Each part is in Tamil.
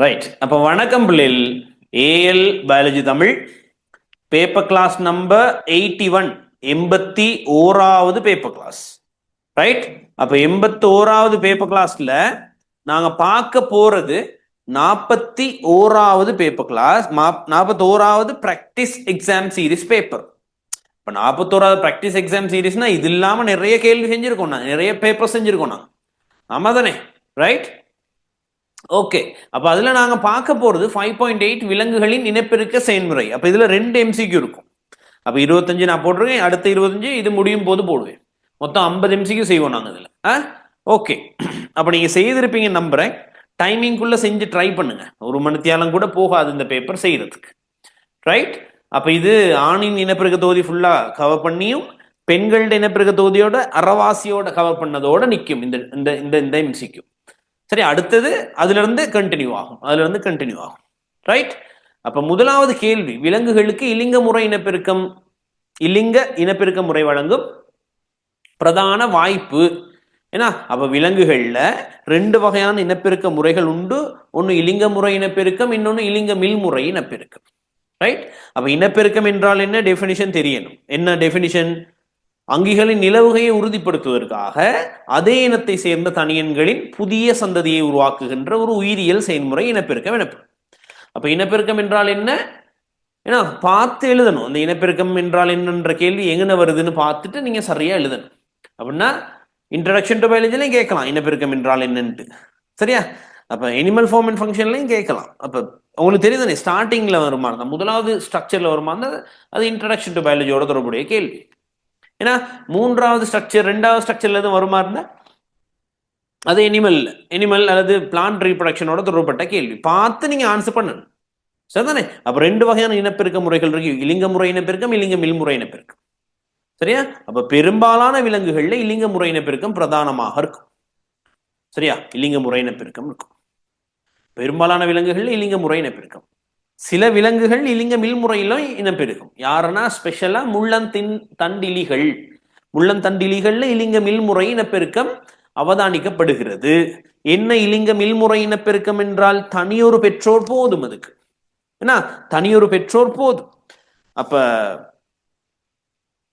ரைட். அப்ப வணக்கம் பிள்ளைகள். AL biology Tamil paper class number 81, 81வது பேப்பர் கிளாஸ். ரைட். அப்ப 81வது பேப்பர் கிளாஸ்ல நாங்க பார்க்க போறது 41வது பேப்பர் கிளாஸ், 41வது பிராக்டிஸ் எக்ஸாம் சீரிஸ் பேப்பர். இப்ப 41வது பிராக்டிஸ் எக்ஸாம் சீரிஸ்னா இது இல்லாம நிறைய கேள்வி செஞ்சிருக்கோம், நிறைய பேப்பர் செஞ்சிருக்கோம். ஆமா தானே? ரைட். ஓகே. அப்ப அதுல நாங்க பார்க்க போறது 5.8 விலங்குகளின் இனப்பெருக்க செயல்முறை. அப்ப இதுல 2 MCQ இருக்கும். அப்ப 25 நான் போட்டிருக்கேன், அடுத்த 25 இது முடியும் போது போடுவேன். மொத்தம் 50 MCQ செய்வோம் நாங்க இதுல. ஓகே. அப்ப நீங்க செய்திருப்பீங்க நம்புறேன். டைமிங்குள்ள செஞ்சு ட்ரை பண்ணுங்க. ஒரு மணித்தியாலம் கூட போகாது இந்த பேப்பர் செய்யறதுக்கு. ரைட். அப்ப இது ஆணின் இனப்பெருக்க தொகுதி ஃபுல்லா கவர் பண்ணியும் பெண்களோட இனப்பெருக்க தொகுதியோட அறவாசியோட கவர் பண்ணதோட நிற்கும் இந்த MCQ. சரி, அடுத்தது அதுல இருந்து கண்டினியூ ஆகும். ரைட். அப்ப முதலாவது கேள்வி, விலங்குகளுக்கு இலிங்க இனப்பெருக்க முறை வழங்கும் பிரதான வாய்ப்பு. ஏன்னா அப்ப விலங்குகள்ல 2 வகையான இனப்பெருக்க முறைகள் உண்டு. ஒன்னு இலிங்க முறை இனப்பெருக்கம், இன்னொன்னு இலிங்க மில்முறை இனப்பெருக்கம். ரைட். அப்ப இனப்பெருக்கம் என்றால் என்ன டெபினிஷன் தெரியணும். என்ன டெபினிஷன்? அங்கிகளின் நிலவுகையை உறுதிப்படுத்துவதற்காக அதே இனத்தை சேர்ந்த தனியன்களின் புதிய சந்ததியை உருவாக்குகின்ற ஒரு உயிரியல் செயல்முறை இனப்பெருக்கம் எனப்படும். அப்ப இனப்பெருக்கம் என்றால் என்ன? ஏன்னா பார்த்து எழுதணும். அந்த இனப்பெருக்கம் என்றால் என்னன்ற கேள்வி எங்கன வருதுன்னு பார்த்துட்டு நீங்க சரியா எழுதணும். அப்படின்னா இன்ட்ரடக்ஷன் டு பயாலஜிலையும் கேட்கலாம் இனப்பெருக்கம் என்றால் என்னன்ட்டு. சரியா? அப்ப அனிமல் ஃபார்ம் அண்ட் ஃபங்க்ஷன்லையும் கேட்கலாம். அப்ப உங்களுக்கு தெரியுதானே, ஸ்டார்டிங்ல வருமா இருந்தா, முதலாவது ஸ்ட்ரக்சர்ல வருமா இருந்தா அது இன்ட்ரடக்ஷன் டு பயாலஜியோட தொடர்புடைய கேள்வி. ஏன்னா 3வது ஸ்ட்ரக்சர் 2வது ஸ்ட்ரக்சர்ல எதுவும் வருமா இருந்தா அது எனிமல் அல்லது பிளான்ட் ரீப்ரொடக்ஷனோட தொடர்பட்ட கேள்வி. பார்த்து நீங்க ஆன்சர் பண்ணணும். சரிதானே? அப்ப 2 வகையான இனப்பெருக்க முறைகள் இருக்கு. இலிங்க முறை இனப்பெருக்கம், இலிங்க மில்முறை இனப்பெருக்கம். சரியா? அப்ப பெரும்பாலான விலங்குகள்ல இலிங்க முறை இனப்பெருக்கம் பிரதானமாக இருக்கும். சரியா? இலிங்க முறை இனப்பெருக்கம் இருக்கும் பெரும்பாலான விலங்குகள்ல இலிங்க முறை இனப்பெருக்கம். சில விலங்குகள் இலிங்க மில்முறையிலும் இனப்பெருக்கும். யாருன்னா ஸ்பெஷலா முள்ளந்தண்டிலிகள்ல இலிங்க மில்முறை இனப்பெருக்கம் அவதானிக்கப்படுகிறது. என்ன இலிங்க மில்முறை இனப்பெருக்கம் என்றால் தனியொரு பெற்றோர் போதும். அதுக்கு ஏன்னா தனியொரு பெற்றோர் போதும். அப்ப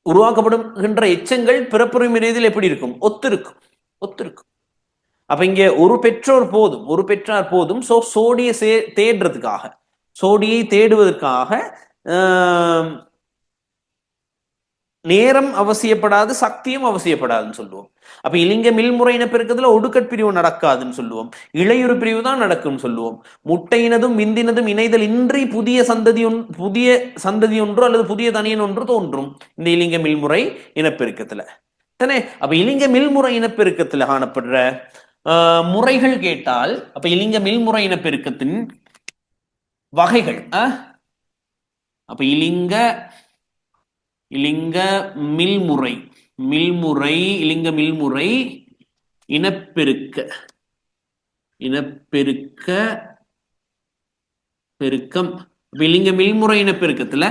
உருவாக்கப்படுகின்ற எச்சங்கள் பிறப்புரிமை ரீதியில் எப்படி இருக்கும்? ஒத்திருக்கும். அப்ப இங்க ஒரு பெற்றார் போதும். சோடியை தேடுவதற்காக நேரம் அவசியப்படாது, சக்தியும் அவசியப்படாதுன்னு சொல்லுவோம். அப்ப இலிங்க மில்முறை இனப்பெருக்கத்துல ஒடுக்கற்பிரிவு நடக்காதுன்னு சொல்லுவோம். இளையுறு பிரிவு தான் நடக்கும்னு சொல்லுவோம். முட்டையினதும் விந்தினதும் இணைதல் இன்றி புதிய சந்ததி ஒன்று அல்லது புதிய தனியன் ஒன்று தோன்றும் இந்த இலிங்க மில்முறை இனப்பெருக்கத்துல தானே. அப்ப இலிங்க மில்முறை இனப்பெருக்கத்துல காணப்படுற முறைகள் கேட்டால், அப்ப இலிங்க மில்முறை இனப்பெருக்கத்தின் வகைகள். அப்ப இலிங்க மில்முறை இலிங்க மில்முறை இனப்பெருக்க பெருக்கம். இலிங்க மில்முறை இனப்பெருக்கத்துல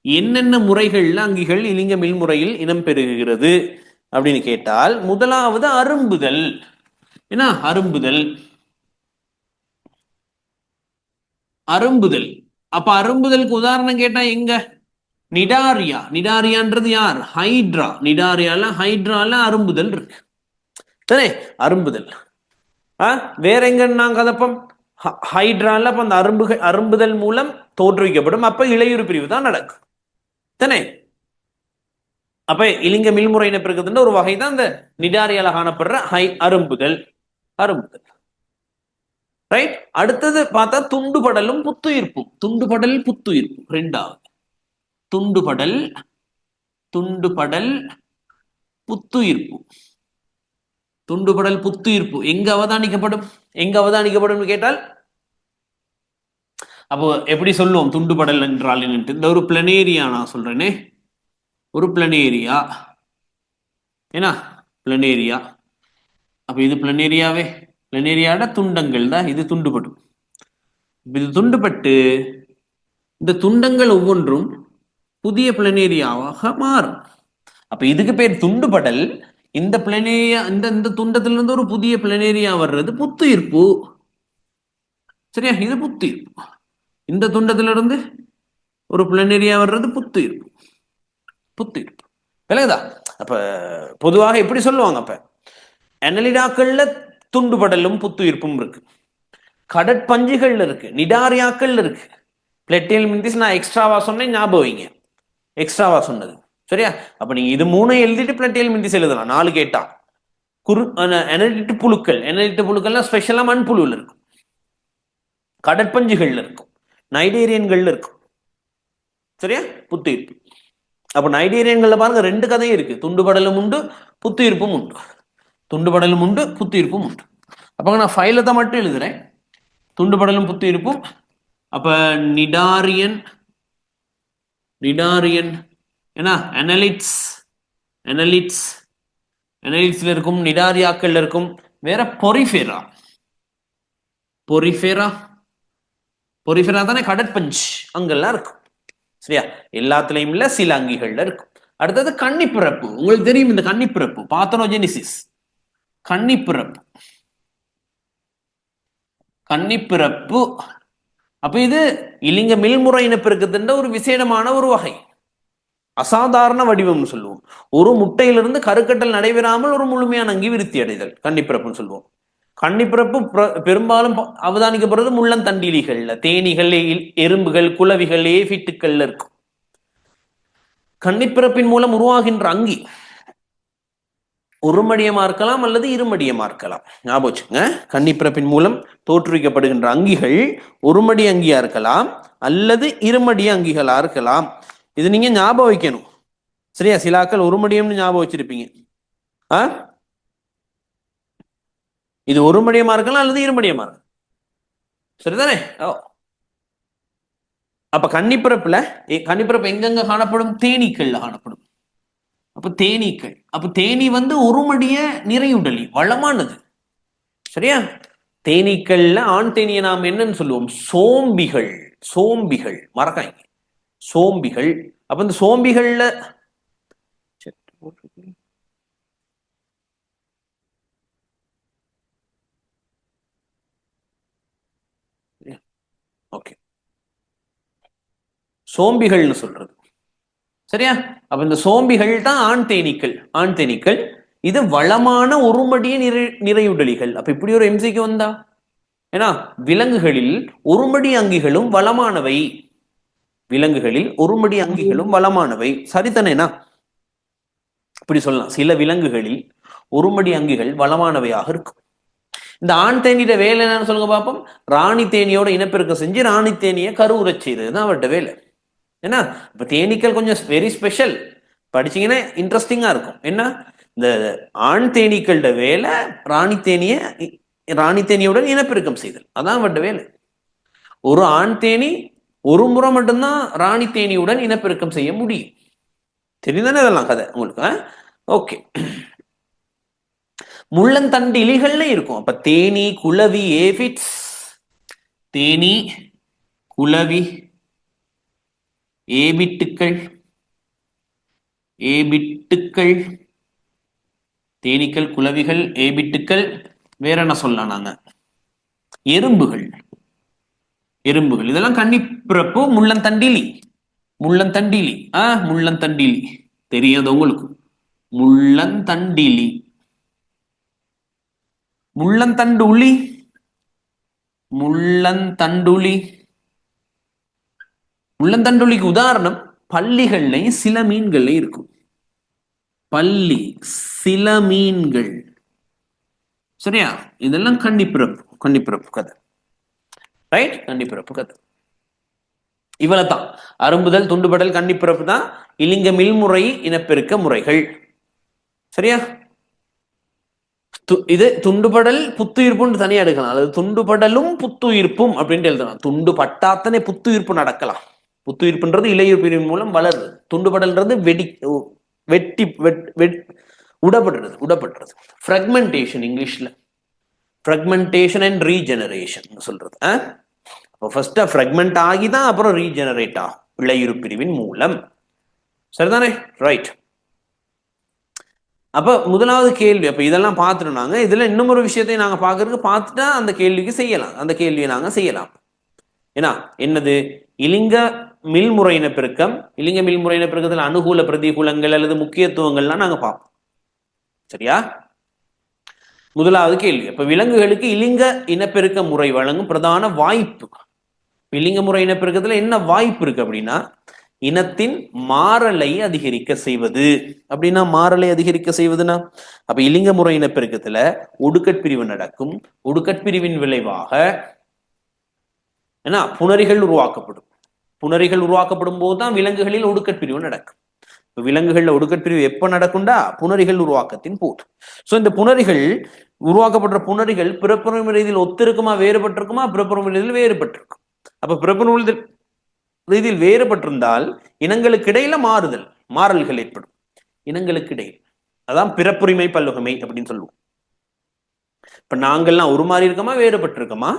என்னென்ன முறைகள்ல அங்கிகள் இலிங்க மில்முறையில் இனம் பெருகுகிறது அப்படின்னு கேட்டால், முதலாவது அரும்புதல். என்ன அரும்புதல். அப்ப அரும்புதலுக்கு உதாரணம் கேட்டா எங்க? நிடாரியான்றது யார்? ஹைட்ரா. ஹைட்ரால அரும்புதல் இருக்கு தானே. அரும்புதல் வேற எங்க நாங்க கதப்பம்? ஹைட்ரால அந்த அரும்புதல் மூலம் தோற்றுவிக்கப்படும். அப்ப இளையுறு பிரிவு தான் நடக்கும் தானே. அப்ப இலிங்க மில்முறை இனப்பெருக்கத்தின் ஒரு வகை தான் இந்த நிடாரியால காணப்படுற அரும்புதல். ரைட். அடுத்தது பார்த்தா துண்டுபடலும் புத்துயிர்ப்பும். புத்துயிர்ப்பு 2வது. துண்டுபடல் புத்துயிர்ப்பு எங்க அவதானிக்கப்படும் கேட்டால், அப்போ எப்படி சொல்லுவோம் துண்டுபடல் என்றால் என்னட்டு? இந்த ஒரு பிளனேரியா நான் சொல்றேனே, ஒரு பிளனேரியா. ஏன்னா பிளனேரியா, அப்ப இது பிளனேரியாட துண்டங்கள் தான். இது துண்டுபடும். இது துண்டுபட்டு இந்த துண்டங்கள் ஒவ்வொன்றும் புதிய பிளனேரியாவாக மாறும். அப்ப இதுக்கு பேர் துண்டுபடல். இந்த பிளனேரியா, இந்த துண்டத்திலிருந்து ஒரு புதிய பிளனேரியா வர்றது புத்துயிர்ப்பு. சரியா? இது புத்துயிர்ப்பு. இந்த துண்டத்துல இருந்து ஒரு பிளனரியா வர்றது புத்துயிர்ப்பு. புத்துயிர்ப்பு விளங்குதா? அப்ப பொதுவாக எப்படி சொல்லுவாங்க? அப்ப அனலிடாக்கள்ல துண்டுபடலும் புத்துயிர்ப்பும் இருக்கு, கடற்பஞ்சுகள்ல இருக்கு, நிடாரியாக்கள்ல இருக்கு. பிளெட்டியல் மின்திஸ் நான் எக்ஸ்ட்ராவா சொன்னேன், ஞாபகம் வைங்க, எக்ஸ்ட்ராவா சொன்னது. சரியா? அப்ப நீங்க இது 3 எழுதிட்டு பிளெட்டியல் மின்திஸ் எழுதலாம். 4 கேட்டா அனலிட்டு புழுக்கள், அனலிட்டு புழுக்கள்னா ஸ்பெஷலா மண்புழுவில் இருக்கும், கடற்பஞ்சுகள்ல இருக்கும், நைடேரியன்கள்ல இருக்கும். சரியா? புத்துயிர்ப்பு. அப்ப நைடேரியன்கள்ல பாருங்க 2 கதையும் இருக்கு. துண்டுபடலும் உண்டு, புத்துயிர்ப்பும் உண்டு. துண்டுபடலும் உண்டு, புத்துயிர்ப்பும் உண்டு. அப்ப நான் ஃபைலத்தை மட்டும் எழுதுறேன். துண்டுபடலும் புத்துயிர்ப்பும். அப்ப நிடாரியன், நிடாரியன் ஏன்னா அனலிட்ஸ், அனலிட்ஸ், அனலிட்ஸ்ல இருக்கும், நிடாரியாக்கள்ல இருக்கும். வேற பொரிஃபெரா, பொரிஃபெரா, பொரிஃபெரா தானே கடற்பஞ்ச், அங்கெல்லாம் இருக்கும். சரியா? எல்லாத்துலயும் இல்ல, சில அங்கிகள்ல இருக்கும். அடுத்தது கன்னிப்பிறப்பு. உங்களுக்கு தெரியும் இந்த கன்னிப்பிறப்பு, பாத்தனோஜெனிசிஸ். கன்னிப்பிறப்பு, கன்னிப்பிறப்பு. அப்ப இது இலிங்க மில்முறை இனப்பெருக்கத்தின் ஒரு விசேடமான ஒரு வகை, அசாதாரண வடிவம்னு சொல்லுவோம். ஒரு முட்டையிலிருந்து கருக்கட்டல் நடைபெறாமல் ஒரு முழுமையான அங்கி விருத்தி அடைதல் கன்னிப்பிறப்புன்னு சொல்லுவோம். கன்னிப்பிறப்பு பெரும்பாலும் அவதானிக்கப்படுறது முள்ளந்தண்டிலிகள்ல, தேனீகள், எறும்புகள், குளவிகள், ஏஃபிட்டுக்கள்ல இருக்கும். கன்னிப்பிறப்பின் மூலம் உருவாகின்ற அங்கி ஒருமடியமா இருக்கலாம் அல்லது இருமடியமா இருக்கலாம். ஞாபகம் வச்சுங்க, கன்னிப்பிறப்பின் மூலம் தோற்றுவிக்கப்படுகின்ற அங்கிகள் ஒருமடி அங்கியா இருக்கலாம் அல்லது இருமடிய அங்கிகளா இருக்கலாம். இது நீங்க ஞாபகம் வைக்கணும். சரியா? சிலாக்கள் ஒருமடியம்னு ஞாபகம் வச்சிருப்பீங்க. இது ஒருமடியமா இருக்கலாம் அல்லது இருமடியமா இருக்கலாம். சரிதானே? அப்ப கன்னிப்பிறப்புல, கன்னிப்பிறப்பு எங்கெங்க காணப்படும்? தேனீக்கள்ல காணப்படும். அப்ப தேனீக்கள், அப்ப தேனி ஒருமடிய நிறையுடலி, வளமானது. சரியா? தேனீக்கள்ல ஆண் தேனியை நாம் என்னன்னு சொல்லுவோம்? சோம்பிகள். சோம்பிகள் மறக்காங்க, சோம்பிகள். அப்ப இந்த சோம்பிகள்ல ஓகே, சோம்பிகள்னு சொல்றது. சரியா? அப்ப இந்த சோம்பிகள் தான் ஆண் தேனீக்கள். ஆண் தேனீக்கள் இது வளமான ஒருமடிய நிறையுடலிகள். அப்ப இப்படி ஒரு எம்சிக்கு வந்தா, ஏன்னா விலங்குகளில் ஒருமடி அங்கிகளும் வளமானவை, விலங்குகளில் ஒருமடி அங்கிகளும் வளமானவை. சரிதானேனா? இப்படி சொல்லலாம், சில விலங்குகளில் ஒருமடி அங்கிகள் வளமானவையாக இருக்கும். இந்த ஆண் தேனியோட வேலை என்னன்னு சொல்லுங்க பார்ப்போம். ராணி தேனியோட இனப்பெருக்கம் செஞ்சு ராணி தேனியை கருவுறச் செய்ததுதான் அவர்கிட்ட வேலை. ஏன்னா இப்ப தேனீக்கள் கொஞ்சம் வெரி ஸ்பெஷல், படிச்சீங்கன்னா இன்ட்ரெஸ்டிங்கா இருக்கும். என்ன, இந்த ஆண் தேனீக்களோட வேலை ராணி தேனியுடன் இனப்பெருக்கம் செய்தல், அதான் அவர்கிட்ட வேலை. ஒரு ஆண் தேனி ஒரு முறை மட்டும்தான் ராணி தேனியுடன் இனப்பெருக்கம் செய்ய முடியும். தெரியுதானே இதெல்லாம் கதை உங்களுக்கு? ஓகே. முள்ளந்தண்டு இலிகள்ல இருக்கும். அப்ப தேனி, குளவி, ஏபிட்ஸ், தேனி, குளவி, ஏபிட்டுக்கள், ஏபிட்டுக்கள், தேனீக்கள், குளவிகள், ஏபிட்டுக்கள். வேற என்ன சொல்லலாம் நாங்க? எறும்புகள், எறும்புகள். இதெல்லாம் கன்னிப்பிறப்பு. முள்ளந்தண்டிலி, முள்ளந்தண்டிலி, முள்ளந்தண்டிலி தெரியாது உங்களுக்கு? முள்ளந்தண்டிலி, முள்ளந்தண்டுளி, முள்ளந்தண்டுளி. முள்ளந்தண்டுளிக்கு உதாரணம் பள்ளிகள்லையும் சில மீன்கள்லையும் இருக்கும். பள்ளி, சில மீன்கள். சரியா? இதெல்லாம் கன்னிப்பிறப்பு, கன்னிப்பிறப்பு கதை. ரைட்? கன்னிப்பிறப்பு கதை இவ்வளவுதான். அரும்புதல், துண்டுபடல், கன்னிப்பிறப்பு தான் இலிங்க மில்முறை இனப்பெருக்க முறைகள். சரியா? இது துண்டுபடல் புத்துயிர்ப்புன்னு தனியா எடுக்கலாம், அல்லது துண்டுபடலும் புத்துயிர்ப்பும் அப்படின்ட்டு எழுதலாம். துண்டு பட்டாத்தனே புத்துயிர்ப்பு நடக்கலாம். புத்துயிர்ப்புன்றது இலையுறு பிரிவின் மூலம் வளருது. துண்டுபடல்ன்றது வெட்டி உடப்படுறது, உடப்படுறது. ஃப்ராக்மெண்டேஷன், இங்கிலீஷ்ல ஃப்ராக்மெண்டேஷன் அண்ட் ரீஜெனரேஷன் சொல்றது. அப்போ ஃபர்ஸ்ட் ஃப்ராக்மெண்ட் ஆகி தான் அப்புறம் ரீஜெனரேட் ஆகும் இலையுறு பிரிவின் மூலம். சரிதானே? ரைட். அப்ப முதலாவது கேள்வி, அப்ப இதெல்லாம் பார்த்துட்டோம் நாங்க. இதுல இன்னும் ஒரு விஷயத்தை நாங்க பாக்குறதுக்கு பார்த்துட்டா அந்த கேள்விக்கு செய்யலாம், அந்த கேள்வியை நாங்க செய்யலாம். ஏன்னா என்னது இலிங்க மில்முறை இனப்பெருக்கம், இலிங்க மில்முறை இனப்பெருக்கத்தில் அனுகூல பிரதிகூலங்கள் அல்லது முக்கியத்துவங்கள்லாம் நாங்க பார்ப்போம். சரியா? முதலாவது கேள்வி, அப்ப விலங்குகளுக்கு இலிங்க இனப்பெருக்க முறை வழங்கும் பிரதான வாய்ப்பு. இலிங்க முறை இனப்பெருக்கத்துல என்ன வாய்ப்பு இருக்கு அப்படின்னா, இனத்தின் மாறலை அதிகரிக்க செய்வது. அப்படின்னா மாறலை அதிகரிக்க செய்வதுன்னா, அப்ப இலிங்க முறை இனப்பெருக்கத்துல ஒடுக்கட்பிரிவு நடக்கும். ஒடுக்கட்பிரிவின் விளைவாக என்ன புணரிகள் உருவாக்கப்படும். புணரிகள் உருவாக்கப்படும் போதுதான் விலங்குகளில் ஒடுக்கட்பிரிவு நடக்கும். விலங்குகள்ல ஒடுக்கட்பிரிவு எப்ப நடக்கும்டா? புணரிகள் உருவாக்கத்தின் போது. சோ இந்த புணரிகள் உருவாக்கப்படுற புணரிகள் பிறப்புரிமை ரீதியில் ஒத்திருக்குமா வேறுபட்டிருக்குமா? பிறப்புரிமை ரீதியில் வேறுபட்டிருக்கும். அப்ப பிறப்புரிமை ரீதியில் வேறுபட்டிருந்தால் இனங்களுக்கு இடையில மாறல்கள் ஏற்படும். இனங்களுக்கு இடையில் அதான் பிறப்புரிமை பல்லுகமை அப்படின்னு சொல்லுவோம். இப்ப நாங்கள்லாம் ஒரு மாதிரி இருக்கோமா வேறுபட்டிருக்கோமா?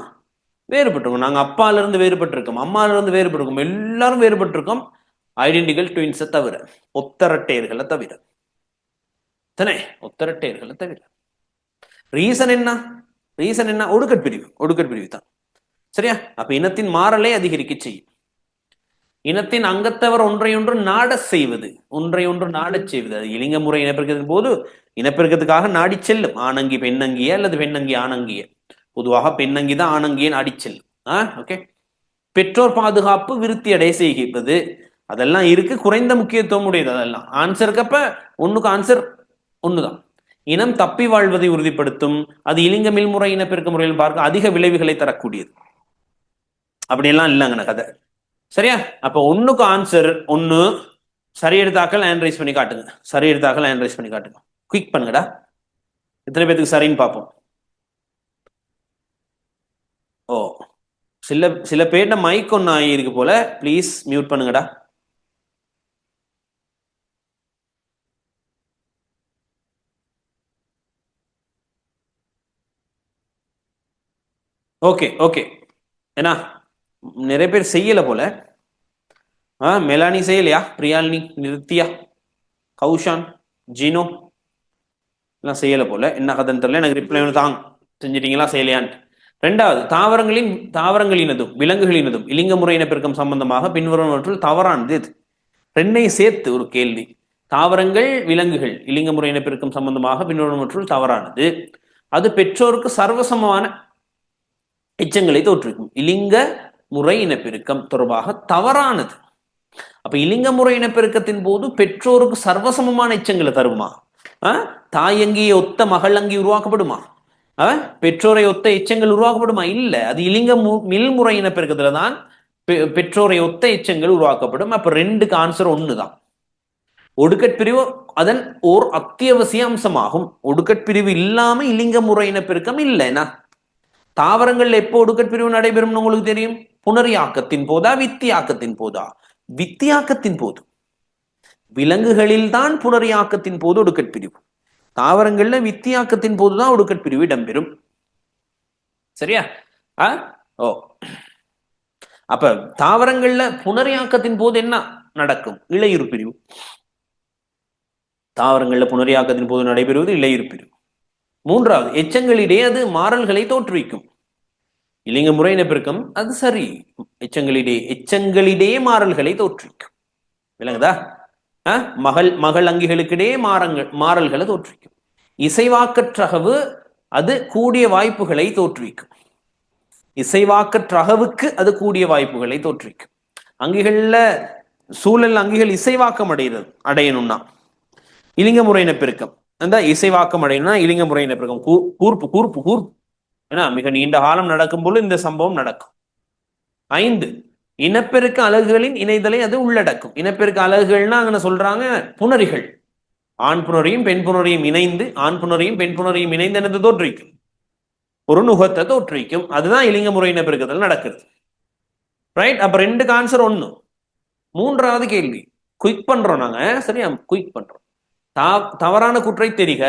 வேறுபட்டிருக்கோம். நாங்க அப்பால இருந்து வேறுபட்டிருக்கோம், அம்மால இருந்து வேறுபட்டிருக்கோம், எல்லாரும் வேறுபட்டிருக்கோம். ஐடென்டிக்கல் ட்வின்ஸை தவிர, ஒத்தரட்டையர்களை தவிர தானே, ஒத்தரட்டையர்களை தவிர. ரீசன் என்ன? ரீசன் என்ன? ஒடுக்கட்பிரிவு தான். சரியா? அப்ப இனத்தின் மாறலை அதிகரிக்க செய்யும். இனத்தின் அங்கத்தவர் ஒன்றையொன்று நாடச் செய்வது, ஒன்றையொன்று நாடச் செய்வது. அது இலிங்க முறை இனப்பெருக்கத்தின் போது இனப்பெருக்கத்துக்காக நாடி செல்லும். ஆணங்கி பெண்ணங்கிய அல்லது பெண்ணங்கி ஆணங்கிய. பொதுவாக பெண்ணங்கி தான் ஆணங்கிய நாடி செல்லும். ஓகே. பெற்றோர் பாதுகாப்பு விருத்தி அடைய செய்கிறது. அதெல்லாம் இருக்கு, குறைந்த முக்கியத்துவம் உடையது. அதெல்லாம் ஆன்சருக்கு அப்ப ஒண்ணுக்கு ஆன்சர் ஒண்ணுதான். இனம் தப்பி வாழ்வதை உறுதிப்படுத்தும். அது இலிங்க மில்முறை இனப்பெருக்க முறையில் பார்க்க அதிக விளைவுகளை தரக்கூடியது. அப்படியெல்லாம் இல்லைங்கண்ண கதை. சரியா? அப்ப ஒண்ணுக்கு ஆன்சர் ஒண்ணு. சரி எடுத்தாக்கள் ஹேண்ட் ரைஸ் பண்ணி காட்டுங்க. சரி எடுத்தாக்கள் ஹேண்ட் ரைஸ் பண்ணி காட்டுங்க. குயிக் பண்ணுங்கடா. எத்தனை பேருக்கு சரின்னு பார்ப்போம். ஓ, சில பேர்ட்ட மைக் ஒன்னு ஆகியிருக்கு போல. ப்ளீஸ் மியூட் பண்ணுங்கடா. Okay okay. ஏன்னா நிறைய பேர் செய்யல போல. மெலானி செய்யலையா? பிரியாலினி, நிருத்தியா, கௌஷான், ஜீனோ எல்லாம் செய்யல போல. என்ன கதைன்னு தெரியல. எனக்கு ரிப்ளை ஒன்று தாங்க. செஞ்சிட்டீங்களா செய்யலையான்ட்டு. ரெண்டாவது, தாவரங்களினதும் விலங்குகளினதும் இலிங்க முறை இனப்பெருக்கம் சம்பந்தமாக பின்வருவனவற்றில் தவறானது எது? ரெண்டையும் சேர்த்து ஒரு கேள்வி. தாவரங்கள் விலங்குகள் இலிங்க முறை இனப்பெருக்கம் சம்பந்தமாக பின்வருவனவற்றில் தவறானது. அது பெற்றோருக்கு சர்வசமமான எச்சங்களை தோற்றுவிக்கும். இலிங்க முறை இனப்பெருக்கம் தொடர்பாக தவறானது. அப்ப இலிங்க முறை இனப்பெருக்கத்தின் போது பெற்றோருக்கு சர்வசமமான எச்சங்களை தருமா? தாயங்கியை ஒத்த மகள் அங்கி உருவாக்கப்படுமா? பெற்றோரை ஒத்த எச்சங்கள் உருவாக்கப்படுமா? இல்ல. அது இலிங்க மில்முறை இனப்பெருக்கத்துல தான் பெற்றோரை ஒத்த எச்சங்கள் உருவாக்கப்படும். அப்ப ரெண்டுக்கு ஆன்சர் ஒண்ணுதான். ஒடுக்கட்பிரிவு அதன் ஓர் அத்தியாவசிய அம்சமாகும். ஒடுக்கட்பிரிவு இல்லாம இலிங்க முறை இனப்பெருக்கம் இல்லைன்னா. தாவரங்கள்ல எப்போ ஒடுக்கட்பிரிவு நடைபெறும் உங்களுக்கு தெரியும்? புனரியாக்கத்தின் போதா வித்தியாக்கத்தின் போதா? வித்தியாக்கத்தின் போது. விலங்குகளில் தான் புனரியாக்கத்தின் போது ஒடுக்கட்பிரிவு. தாவரங்கள்ல வித்தியாக்கத்தின் போதுதான் ஒடுக்கட்பிரிவு இடம்பெறும். சரியா? ஓ, அப்ப தாவரங்கள்ல புனரியாக்கத்தின் போது என்ன நடக்கும்? இளையுறு பிரிவு. தாவரங்கள்ல புனரியாக்கத்தின் போது நடைபெறுவது இளையுறு பிரிவு. மூன்றாவது, எச்சங்களிடையே அது மாறல்களை தோற்றுவிக்கும். இலிங்க முறை இனப்பெருக்கம் அது சரி. எச்சங்களிடையே மாறல்களை தோற்றுவிக்கும். விளங்குதா? மகள் அங்கிகளுக்கிடையே மாறல்களை தோற்றுவிக்கும். இசைவாக்கற்றகவு அது கூடிய வாய்ப்புகளை தோற்றுவிக்கும். இசைவாக்கற்றகவுக்கு அது கூடிய வாய்ப்புகளை தோற்றுவிக்கும். அங்கிகள்ல சூழல் அங்கிகள் இசைவாக்கம் அடையணும்னா இலிங்க முறை இனப்பெருக்கம் அந்த இசைவாக்கம் அடையணும்னா இலிங்க முறை இனப்பெருக்கம் கூர்ப்பு கூர்ப்பு கூர்ப்பு ஏன்னா மிக நீண்ட காலம் நடக்கும் போது இந்த சம்பவம் நடக்கும். 5, இனப்பெருக்க அலகுகளின் இணைதலை அது உள்ளடக்கும். இனப்பெருக்க அலகுகள்னா அங்க சொல்றாங்க புணரிகள். ஆண் புணரியும் பெண் புணரியும் இணைந்து, ஆண் புணரியும் பெண் புணரியும் இணைந்து என்னது தோற்றுவிக்கும்? ஒரு நுகத்தை தோற்றுவிக்கும். அதுதான் இலிங்க முறை இனப்பெருக்கத்தில் நடக்கிறது. ரைட்? அப்ப ரெண்டுக்கு ஆன்சர் ஒண்ணு. மூன்றாவது கேள்வி குயிக் பண்றோம் நாங்க. சரியா? குயிக் பண்றோம். தவறான குற்றை தெரிக.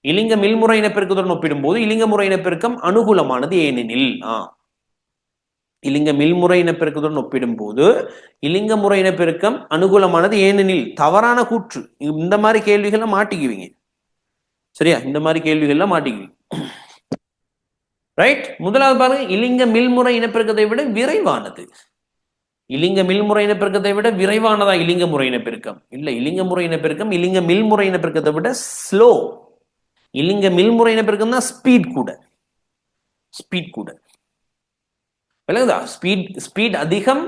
இலிங்க மில்முறை இனப்பெருக்கத்துடன் ஒப்பிடும் போது இலிங்க முறை இனப்பெருக்கம் அனுகூலமானது ஏனெனில். இலிங்க மில்முறை இனப்பெருக்கத்துடன் ஒப்பிடும் போது இலிங்க முறை இனப்பெருக்கம் அனுகூலமானது. ஏனெனில் தவறான கூற்று. இந்த மாதிரி கேள்விகள்ல மாட்டிக்குவீங்க. சரியா? இந்த மாதிரி கேள்விகள்ல மாட்டிக்குவீங்க. ரைட். முதலாவது பாருங்க, இலிங்க மில்முறை இனப்பெருக்கத்தை விட விரைவானது. இலிங்க மில்முறை இனப்பெருக்கத்தை விட விரைவானதா இலிங்க முறை இனப்பெருக்கம்? இல்ல, இலிங்க முறை இனப்பெருக்கம் இலிங்க மில்முறை இனப்பெருக்கத்தை விட ஸ்லோ. இலிங்க மில்முறை இனப்பெருக்கம் தான் ஸ்பீட் கூட. ஸ்பீட் கூட விளங்குதா? ஸ்பீட் அதிகம்.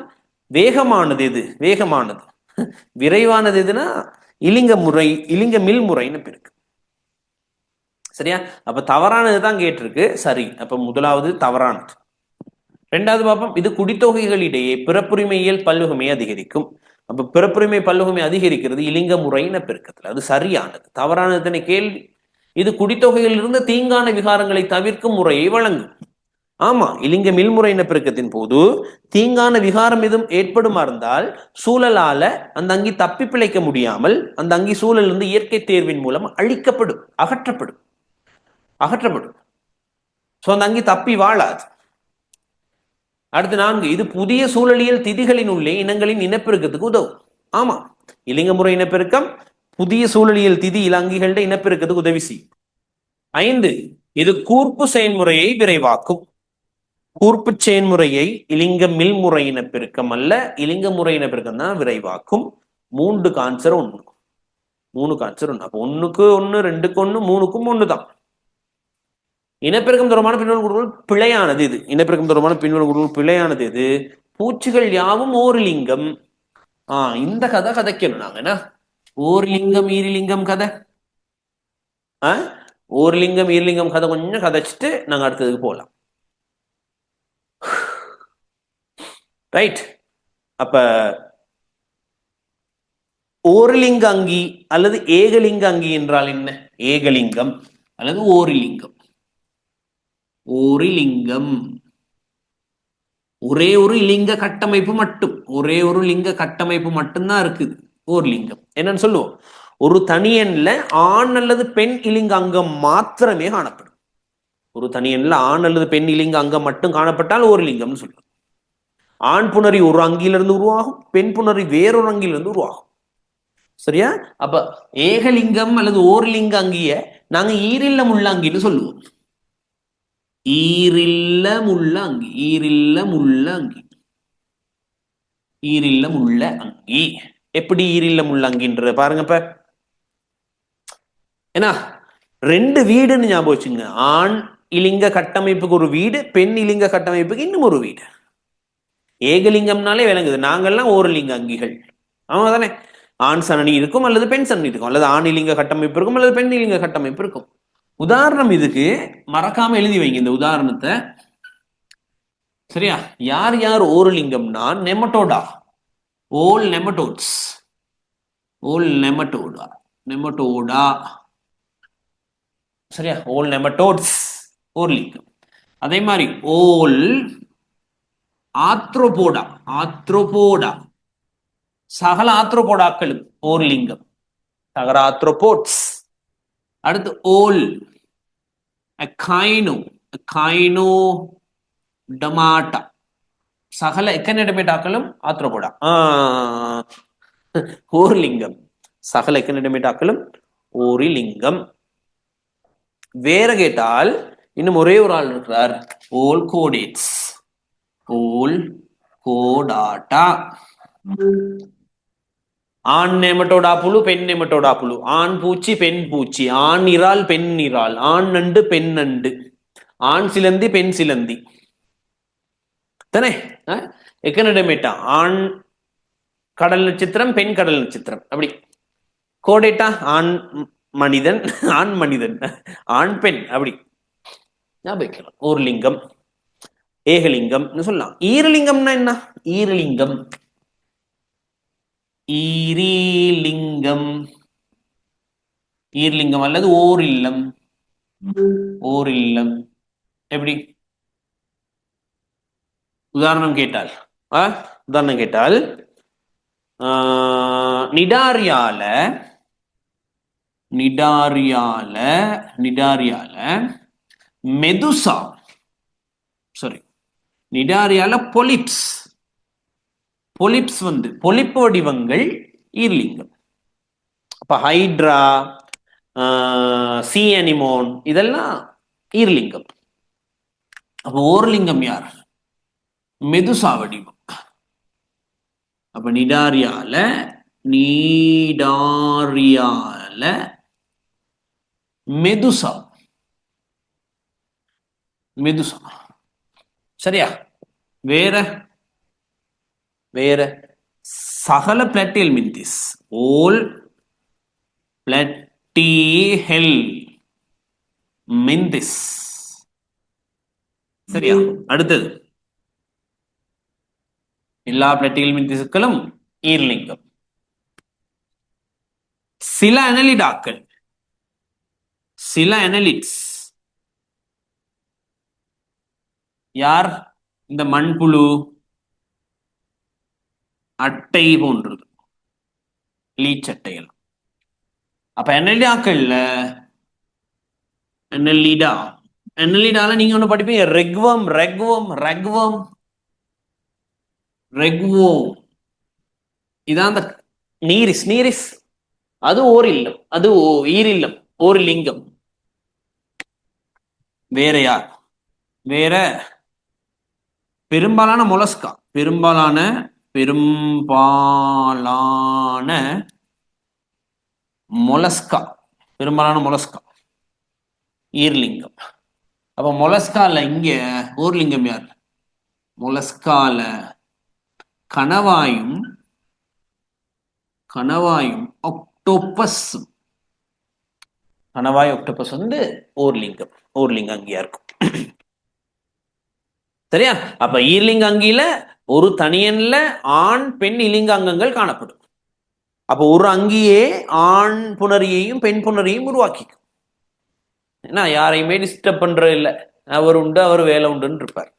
வேகமானது எது? வேகமானது. விரைவானது எதுனா இலிங்க மில்முறை இனப்பெருக்கம். சரியா? அப்ப தவறானது தான் கேட்டிருக்கு. சரி, அப்ப முதலாவது தவறானது. ரெண்டாவது பார்ப்போம். இது குடித்தொகைகளிடையே பிறப்புரிமையியல் பல்லுரிமை அதிகரிக்கும். அப்ப பிறப்புரிமை பல்லுரிமை அதிகரிக்கிறது இலிங்க முறை இனப்பெருக்கத்தில். அது சரியானது. தவறானது கேள்வி. இது குடித்தொகையில் இருந்த தீங்கான விகாரங்களை தவிர்க்கும் முறையை வழங்கும். ஆமா, இலிங்க மில்முறை இனப்பெருக்கத்தின் போது தீங்கான விகாரம் எதுவும் ஏற்படுமா இருந்தால் சூழலால அந்த அங்கி தப்பி பிழைக்க முடியாமல் அந்த அங்கி சூழல் இருந்து இயற்கை தேர்வின் மூலம் அழிக்கப்படும், அகற்றப்படும். சோ அந்த அங்கி தப்பி வாழாது. அடுத்து 4, இது புதிய சூழலியல் திதிகளின் உள்ளே இனங்களின் இனப்பெருக்கத்துக்கு உதவும். ஆமா, இலிங்க முறை இனப்பெருக்கம் புதிய சூழலியல் திதி இலங்கைகளிட இனப்பெருக்கத்துக்கு உதவி செய்யும். 5, இது கூர்ப்பு செயல்முறையை விரைவாக்கும். கூர்ப்பு செயல்முறையை இலிங்க மில்முறை இனப்பெருக்கம் அல்ல, இலிங்க முறை இனப்பெருக்கம் தான் விரைவாக்கும். 3 ஆன்சர் 1. 3 ஆன்சர் 1. அப்போ 1க்கு 1, 2க்கு 1, 3க்கும் 1 தான். இனப்பெருக்கம் தொடர்பான பின்வரும் கூறுகள் பிழையானது இது. இனப்பெருக்கம் தொடர்பான பின்வரும் கூறுகள் பிழையானது இது. பூச்சிகள் யாவும் ஓரிலிங்கம். இந்த கதை கதைக்கணும் நாங்க என்ன? ஓர்லிங்கம் ஈரிலிங்கம் கதை. ஓர்லிங்கம் ஈரிலிங்கம் கதை கொஞ்சம் கதைச்சிட்டு நாங்க அடுத்ததுக்கு போகலாம். ரைட். அப்ப ஓரிலிங்க அங்கி அல்லது ஏகலிங்க அங்கி என்றால் என்ன? ஏகலிங்கம் அல்லது ஓரிலிங்கம். ஓரிலிங்கம் ஒரே ஒரு லிங்க கட்டமைப்பு மட்டும், ஒரே ஒரு லிங்க கட்டமைப்பு மட்டும்தான் இருக்குது ஓர்லிங்கம். என்னன்னு சொல்லுவோம்? ஒரு தனியன்ல ஆண் அல்லது பெண் இலிங்க அங்கம் மாத்திரமே காணப்படும். ஒரு தனியன்ல ஆண் அல்லது பெண் இலிங்க அங்கம் மட்டும் காணப்பட்டால் ஓர்லிங்கம்னு சொல்லுவோம். ஆண் புணரி ஒரு அங்கிலிருந்து உருவாகும், பெண் புணரி வேறொரு அங்கிலிருந்து உருவாகும். சரியா? அப்ப ஏகலிங்கம் அல்லது ஓர்லிங்க அங்கிய நாங்க ஈரில்லம் உள்ள அங்கின்னு சொல்லுவோம். ஈரில்லமுள்ள அங்கி. ஈரில்லமுள்ள அங்கி. ஈரில்லமுள்ள அங்கி. எப்படி ஈரில்லமுள்ள அங்கின்ற பாருங்க. இப்ப ஏன்னா 2 வீடுன்னு ஞாபகம் வச்சுங்க. ஆண் இலிங்க கட்டமைப்புக்கு ஒரு வீடு, பெண் இலிங்க கட்டமைப்புக்கு இன்னும் ஒரு வீடு. ஏகலிங்கம்னாலே விளங்குது. நாங்கள்லாம் ஓரலிங்க அங்கிகள். அவங்க தானே? ஆண் சனனி இருக்கும் அல்லது பெண் சனனி இருக்கும், அல்லது ஆண் இலிங்க கட்டமைப்பு இருக்கும் அல்லது பெண் இலிங்க கட்டமைப்பு இருக்கும். உதாரணம் இதுக்கு மறக்காம எழுதி வைங்க இந்த உதாரணத்தை. சரியா? யார் யார் ஓரலிங்கம்னா நெமட்டோடா, ஓல் நெமட்டோட்ஸ், ஓல் நெமட்டோடா, நெமட்டோடா. சரியா? ஓல் நெமட்டோட்ஸ் ஓர்லிங்கம். அதே மாதிரி ஓல் ஆத்ரோபோடா, ஆத்ரோபோடா சகல ஆத்ரோபோடாக்களும் ஓர்லிங்கம், சகல ஆத்ரோபோட்ஸ். அடுத்து ஓல் அகைனோ, அகைனோ டமாட்டா சகல எக்கனிடமேட்டாக்களும் ஆத்ரோபோடா ஓர்லிங்கம். சகல எக்கனிடமேட்டாக்களும் ஓரிலிங்கம். வேற கேட்டால் இன்னும் ஒரே ஒரு ஆள் இருக்கிறார், ஓல் கோடேட்ஸ், ஓல் கோடாட்டா. ஆண் நெமட்டோடா புழு, பெண் நெமட்டோடா புழு, ஆண் பூச்சி பெண் பூச்சி, ஆண் இறால் பெண் இறால், ஆண் நண்டு பெண் நண்டு, ஆண் சிலந்தி பெண் சிலந்தி தானே? எக்கனிடமேட்டா ஆண் கடல் நட்சத்திரம் பெண் கடல் நட்சத்திரம். அப்படி கோடேட்டா ஆண் மனிதன், ஆண் மனிதன், ஆண் பெண். அப்படி ஞாபகம். ஓர்லிங்கம், ஏகலிங்கம் சொல்லலாம். ஈரலிங்கம்னா என்ன? ஈரலிங்கம், ஈரிலிங்கம், ஈர்லிங்கம் அல்லது ஓரில்லம், ஓரில்லம். எப்படி? உதாரணம் கேட்டால் உதாரணம் கேட்டால் நிடாரியால, நிடாரியால, நிடாரியால மெதுசா, சாரி நிடாரியால பொலிப்ஸ். பொலிப்ஸ் பொலிப்பு வடிவங்கள் ஈர்லிங்கம். அப்ப ஹைட்ரா, சி அனிமோன் இதெல்லாம் ஈர்லிங்கம். அப்ப ஓர்லிங்கம் யார்? மெதுசா வடிவம். அப்ப நிடாரியால மெதுசா. மெதுசா சரியா? வேற வேற சகல பிளாட்டியல் மின்திஸ், ஓல் பிளாட்டிஹெல் மின்திஸ். சரியா? அடுத்தது எல்லா பிளாட்டியல் மின்திசுக்களும் ஈர்லிங்கம். சில அனலிடாக்கள், சில அனலிட்ஸ் யார்? இந்த மண்புழு, அட்டை போன்றது, லீச்சட்டைகள். அப்ப அனலிடாக்கள்ல அனலிடால நீங்க ஒண்ணு படிப்பீங்க, ரெக்வம் ரெக்வம் ரெக்வம் ரெக்வோம். இதான் அந்த நீரிஸ். நீரிஸ் அது ஓர் இல்லம், அது ஈரில்லம், ஒரு லிங்கம். வேற யார்? வேற பெரும்பாலான மொலஸ்கா, பெரும்பாலான மொலஸ்கா ஈர்லிங்கம். அப்ப மொலஸ்கால இங்க ஓர்லிங்கம் யார்? மொலஸ்கால கணவாயும் ஒக்டோபஸ். கணவாய் ஒக்டோபஸ் ஓர்லிங்கம். ஓர்லிங்க அங்கியா இருக்கும். சரியா? அப்ப ஈர்லிங்க அங்கியில ஒரு தனியன்ல ஆண் பெண் இலிங்க அங்கங்கள் காணப்படும். அப்ப ஒரு அங்கியே ஆண் புணரியையும் பெண் புணரியையும் உருவாக்கிக்கும். ஏன்னா யாரையுமே டிஸ்டர்ப் பண்ற இல்லை. அவர் உண்டு, அவர் வேலை உண்டுன்னு இருப்பார்.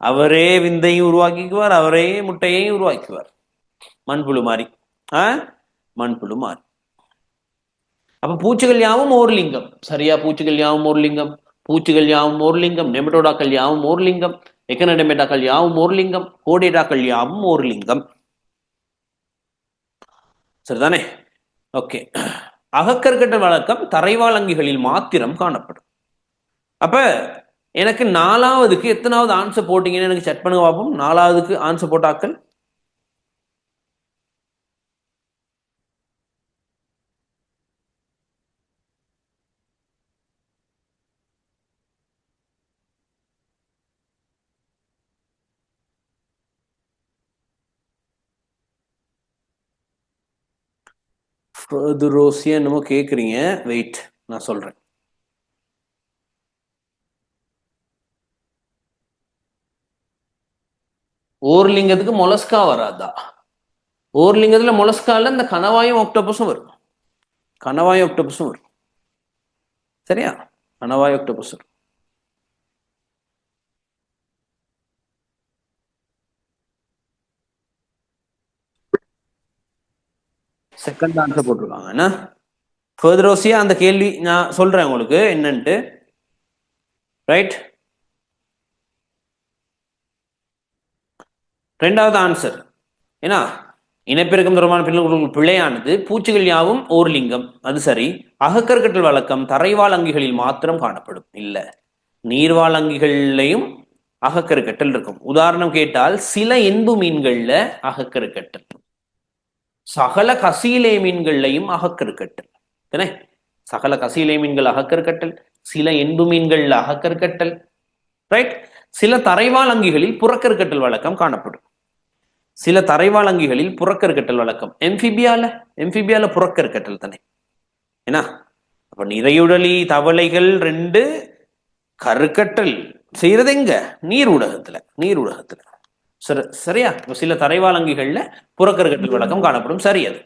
அவரே விந்தையும் உருவாக்கிக்குவார், அவரே முட்டையையும் உருவாக்குவார். மண்புழு மாதிரி. மண்புழு மாதிரி. அப்ப பூச்சிகள் யாவும் ஓர்லிங்கம். சரியா? பூச்சிகள் யாவும் ஓர்லிங்கம். பூச்சிகள் யாவும் ஓர்லிங்கம். நெமட்டோடாக்கள் யாவும் ஓர்லிங்கம். எக்கனடெமேட்டாக்கள் யாவும் ஓர்லிங்கம். கோடேட்டாக்கள் யாவும் ஓர்லிங்கம். சரிதானே? ஓகே. அகக்கருக்கட்ட வழக்கம் தரைவாழங்கிகளில் மாத்திரம் காணப்படும். அப்ப எனக்கு 4வதுக்கு எத்தனாவது ஆன்சர் போட்டீங்கன்னு எனக்கு செக் பண்ணுங்க பார்ப்போம். 4வதுக்கு ஆன்சர் போட்டாக்கள் என்னமோ கேக்குறீங்க. வெயிட், நான் சொல்றேன். ஓர்லிங்கத்துக்கு மொலஸ்கா வராதா? ஓர்லிங்கத்துல மொலஸ்கால இந்த கணவாயும் ஆக்டோபஸும் வரும். கணவாயும் ஆக்டோபஸும் வரும். சரியா? கணவாய் ஆக்டோபஸ் வரும். செகண்ட் ஆன்சர் போட்டிருக்காங்க. என்ன ஃபர்தரோசியா அந்த கேள்வி நான் சொல்றேன் உங்களுக்கு என்னன்ட்டு. ரைட். 2வது ஆன்சர் ஏன்னா இனப்பெருக்கம் தொடர்பான பிழையானது பூச்சிகள் யாவும் ஓர்லிங்கம், அது சரி. அகக்கருக்கட்டல் வழக்கம் தரைவாழ் அங்கிகளில் மாத்திரம் காணப்படும். இல்ல, நீர்வாழ் அங்கிகள்லையும் அகக்கருக்கட்டல் இருக்கும். உதாரணம் கேட்டால் சில என்பு மீன்கள்ல அகக்கருக்கட்டல், சகல கசீலே மீன்கள்லையும் அகக்கருக்கட்டல். சகல கசீலே மீன்கள் அகக்கருக்கட்டல், சில என்பு மீன்கள்ல அகக்கருக்கட்டல். ரைட். சில தரைவாழ் அங்கிகளில் புறக்கருக்கட்டல் வழக்கம் காணப்படும். சில தரைவாழங்கிகளில் புறக்கருக்கட்டல் வழக்கம். எம்பிபியால புறக்கருக்கட்டல் தானே. ஏன்னா அப்ப நிறையுடலி தவளைகள் 2 கருக்கட்டல் செய்யறது எங்க? நீர் ஊடகத்துல. சரியா? சில தரைவாழங்கிகள்ல புறக்கருக்கட்டல் வழக்கம் காணப்படும். சரி. அது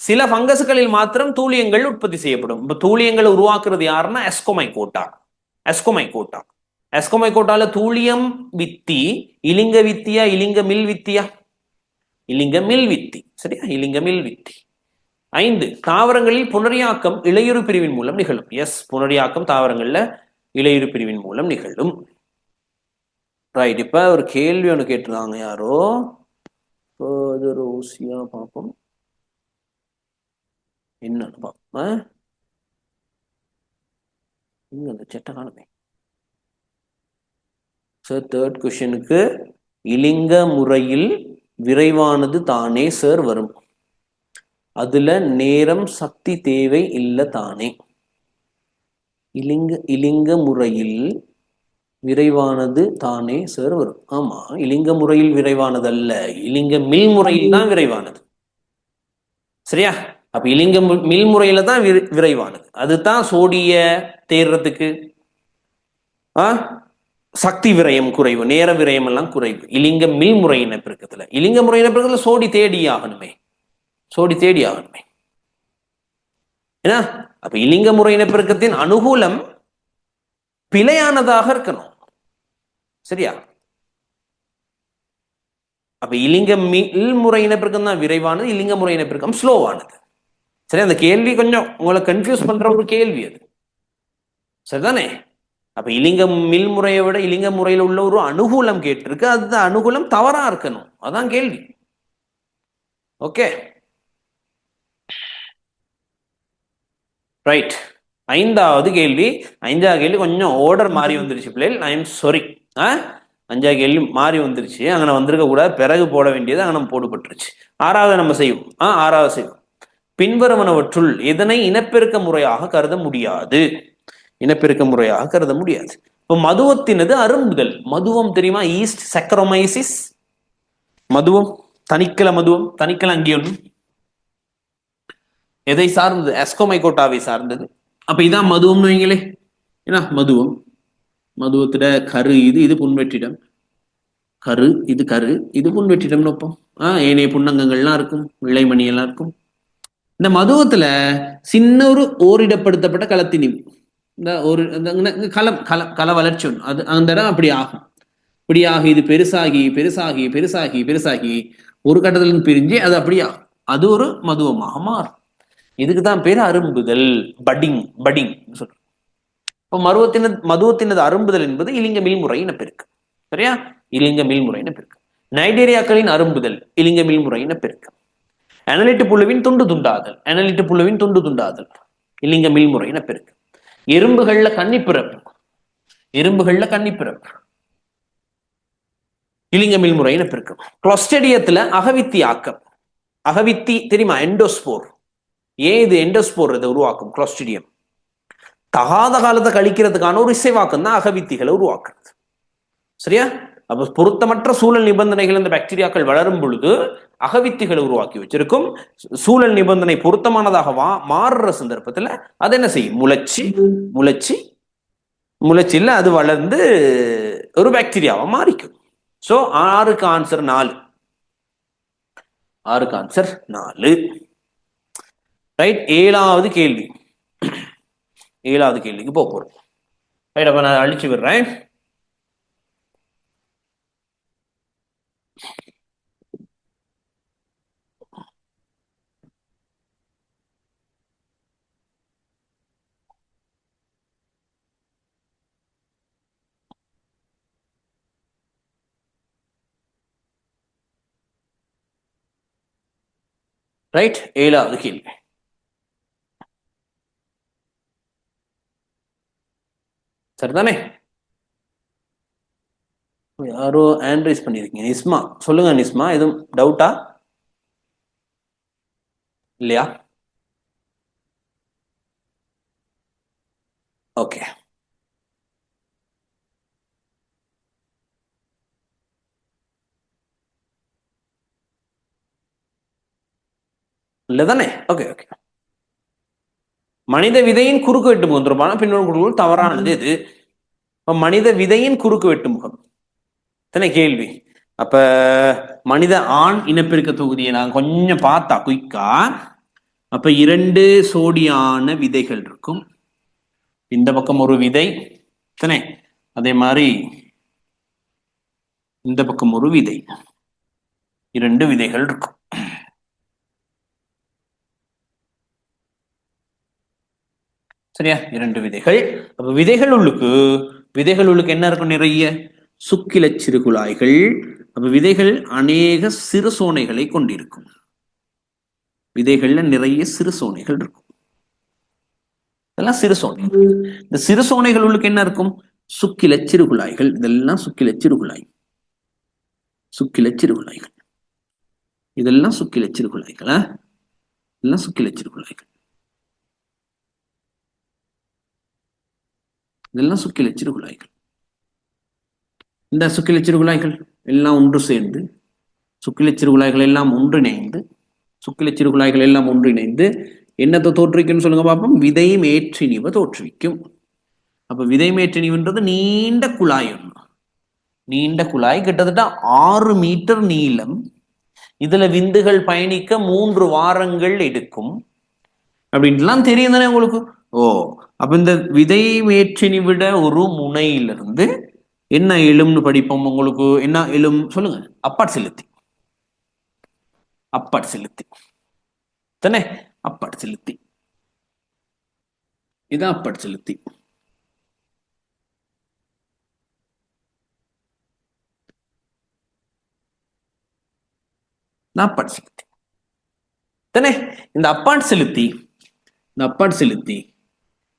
சில பங்கசுகளில் மாத்திரம் தூளியங்கள் உற்பத்தி செய்யப்படும். இப்ப தூளியங்களை உருவாக்குறது யாருன்னா எஸ்கோமைகோட்டால தூளியம் வித்தி, இலிங்க வித்தியா, இலிங்க மில் வித்தியா? இலிங்க மில் வித்தி. சரியா? இலிங்க மில் வித்தி. 5 தாவரங்களில் புனரியாக்கம் இளையுறு பிரிவின் மூலம் நிகழும். எஸ், புனரியாக்கம் தாவரங்கள்ல இளையுறு பிரிவின் மூலம் நிகழும். ரைட். இப்ப ஒரு கேள்வி ஒன்று கேட்டிருந்தாங்க யாரோ. ஊசியா பார்ப்போம் என்னன்னு பார்ப்போம். இங்க அந்த செட்ட காணுமே. சார் தேர்ட் கொஸ்டினுக்கு இலிங்க முறையில் விரைவானது தானே சார் வரும், அதுல நேரம் சக்தி தேவை இல்ல தானே. இலிங்க முறையில் விரைவானது தானே சார் வரும். ஆமா, இலிங்க முறையில் விரைவானது அல்ல, இலிங்க மில் முறையில் தான் விரைவானது. சரியா? அப்ப இலிங்க மில் முறையில தான் விரைவானது. அதுதான் சோடிய தேர்றதுக்கு சக்தி விரயம் குறைவு, நேர விரயம் எல்லாம் குறைவு. இலிங்க மில் முறை இனப்பெருக்கத்துல, இலிங்க முறை இனப்பெருக்கத்துல சோடி தேடி ஆகணுமே, சோடி தேடி ஆகணுமே. ஏன்னா அப்ப இலிங்க முறை இனப்பெருக்கத்தின் அனுகூலம் பிழையானதாக இருக்கணும். சரியா? அப்ப இலிங்க மில் முறை இனப்பெருக்கம் தான் விரைவானது, இலிங்க முறை இனப்பெருக்கம் ஸ்லோவானது. சரி, அந்த கேள்வி கொஞ்சம் உங்களை கன்ஃபியூஸ் பண்ற ஒரு கேள்வி அது, சரிதானே? அப்ப இலிங்க மில் முறையை விட இலிங்க முறையில் உள்ள ஒரு அனுகூலம் கேட்டிருக்கு, அது அனுகூலம் தவறா இருக்கணும், அதான் கேள்வி. Okay, right. ஐந்தாவது கேள்வி கொஞ்சம் ஆர்டர் மாறி வந்துருச்சு பிள்ளைகள், ஐ எம் சாரி. அஞ்சாவது கேள்வி மாறி வந்துருச்சு, அங்கே வந்திருக்க கூட பிறகு போட வேண்டியது அங்கே போடப்பட்டுருச்சு. ஆறாவது நம்ம செய்வோம். ஆறாவது செய்வோம். பின்வருவனவற்றுள் எதனை இனப்பெருக்க முறையாக கருத முடியாது? இனப்பெருக்க முறையாக கருத முடியாது. இப்போ மதுவத்தினது அரும்புதல். மதுவம் தெரியுமா? ஈஸ்ட் சக்கரோமைசிஸ் மதுவம், தனிக்கல மதுவம், தனிக்கல அங்கியொன்னு எதை சார்ந்தது? அஸ்கோமைகோட்டாவை சார்ந்தது. அப்ப இதான் மதுவம்னு வைங்களே. ஏன்னா மதுவம், மதுவத்துல கரு இது புன்வெற்றிடம், கரு இது புன்வெற்றிடம் நோப்போம். ஏனைய புன்னங்கங்கள்லாம் இருக்கும், வெள்ளைமணி எல்லாம் இருக்கும். இந்த மதுவத்துல சின்ன ஒரு ஓரிடப்படுத்தப்பட்ட களத்தினிம், இந்த ஒரு களம் களம் கள வளர்ச்சி ஒன்று, அது அந்த இடம் அப்படி ஆகும். இப்படியாகி இது பெருசாகி பெருசாகி பெருசாகி பெருசாகி ஒரு கட்டத்துல பிரிஞ்சு அது அப்படியா, அது ஒரு மதுவமாக மாறும். இதுக்குதான் பேரு அரும்புதல், பட்டிங் பட்டிங் சொல்றோம். இப்போ மதுவத்தினது அரும்புதல் என்பது இலிங்க மில்முறை இனப்பெருக்கு. சரியா? இலிங்க மில்முறை இனப்பெருக்கு. நைடீரியாக்களின் அரும்புதல் இலிங்க மில்முறை இனப்பெருக்கு. அனலிட்டு புழுவின் துண்டு துண்டாதல் இலிங்க மில்முறை இனப்பெருக்கு. எறும்புகள்ல கன்னிப்பிறப்பு இலிங்க மில்முறை இனப்பெருக்கு. கிளஸ்டடியத்துல அகவித்தி ஆக்கம். அகவித்தி தெரியுமா? எண்டோஸ்போர். ஏன் இது எண்டோஸ்போர் இதை உருவாக்கும்? கிளஸ்டிடியம் தகாத காலத்தை கழிக்கிறதுக்கான ஒரு இசைவாக்கம் தான் அகவித்திகளை உருவாக்குறது. சரியா? அப்ப பொருத்தமற்ற சூழல் நிபந்தனைகள் இந்த பாக்டீரியாக்கள் வளரும் பொழுது அகவித்திகளை உருவாக்கி வச்சிருக்கும். சூழல் நிபந்தனை பொருத்தமானதாக மாறுற சந்தர்ப்பத்துல அது என்ன செய்யும்? முளைச்சில்ல அது வளர்ந்து ஒரு பாக்டீரியாவா மாறிக்கும். சோ 6க்கு ஆன்சர் 4. 6க்கு ஆன்சர் 4. ரைட். 7வது கேள்விக்கு போறோம். ரைட். அப்ப நான் அழிச்சு விடுறேன். ரைட். 7வது கேள்வி. சரிதானே? யாரோ ஆண்ட்ரைஸ் பண்ணிருக்கீங்க. நிஸ்மா சொல்லுங்க. நிஸ்மா, எதுவும் டவுட்டா இல்லையா? ஓகே. இல்லதானே? Okay okay. மனித விதையின் குறுக்கு வெட்டு முகம் தொடர்பான பின்னோடு தவறானது எது? மனித விதையின் குறுக்கு வெட்டு முகம் தானே கேள்வி. அப்ப மனித ஆண் இனப்பெருக்க தொகுதியை நான் கொஞ்சம் பார்த்தா குயிக்கா, அப்ப 2 சோடியான விதைகள் இருக்கும். இந்த பக்கம் ஒரு விதை தானே, அதே மாதிரி இந்த பக்கம் ஒரு விதை, 2 விதைகள் இருக்கும். சரியா? 2 விதைகள். அப்ப விதைகள் உள்ளுக்கு என்ன இருக்கும்? நிறைய சுக்கில சிறுகுழாய்கள். அப்ப விதைகள் அநேக சிறு சோனைகளை கொண்டிருக்கும். விதைகள்ல நிறைய சிறு சோனைகள் இருக்கும். இதெல்லாம் சிறு சோனைகள். இந்த சிறு சோனைகளுக்கு என்ன இருக்கும்? சுக்கில சிறுகுழாய்கள். இதெல்லாம் சுக்கில சிறுகுழாய். சுக்கில சிறுகுழாய்கள். இதெல்லாம் சுக்கில சிறுகுழாய்கள். இதெல்லாம் சுக்கில சிறுகுழாய்கள். இதெல்லாம் சுக்கில சிறுகுழாய்கள். இந்த சுக்கில சிறுகுழாய்கள் எல்லாம் ஒன்று சேர்ந்து, சுக்கில சிறுகுழாய்கள் எல்லாம் ஒன்றிணைந்து, சுக்கில சிறுகுழாய்கள் எல்லாம் ஒன்றிணைந்து என்னத்தை தோற்றுவிக்கும் சொல்லுங்க பார்ப்போம்? விதை மேற்றினிவை தோற்றுவிக்கும். அப்ப விதை மேற்றினிவுன்றது நீண்ட குழாய் ஒன்று. நீண்ட குழாய், கிட்டத்தட்ட 6 மீட்டர் நீளம். இதுல விந்துகள் பயணிக்க 3 வாரங்கள் எடுக்கும். அப்படின்ட்டுலாம் தெரியும் தானே உங்களுக்கு? ஓ, அப்ப இந்த விதை மேற்றினி விட ஒரு முனையிலிருந்து என்ன எழும்னு படிப்போம். உங்களுக்கு என்ன எழும் சொல்லுங்க? அப்பாட் செலுத்தி. அப்பாட் செலுத்தி தானே? அப்பாட் செலுத்தி. இதான் அப்பாட் செலுத்தி. அப்பாட் செலுத்தி தானே? இந்த அப்பாட் செலுத்தி, இந்த அப்பாட் செலுத்தி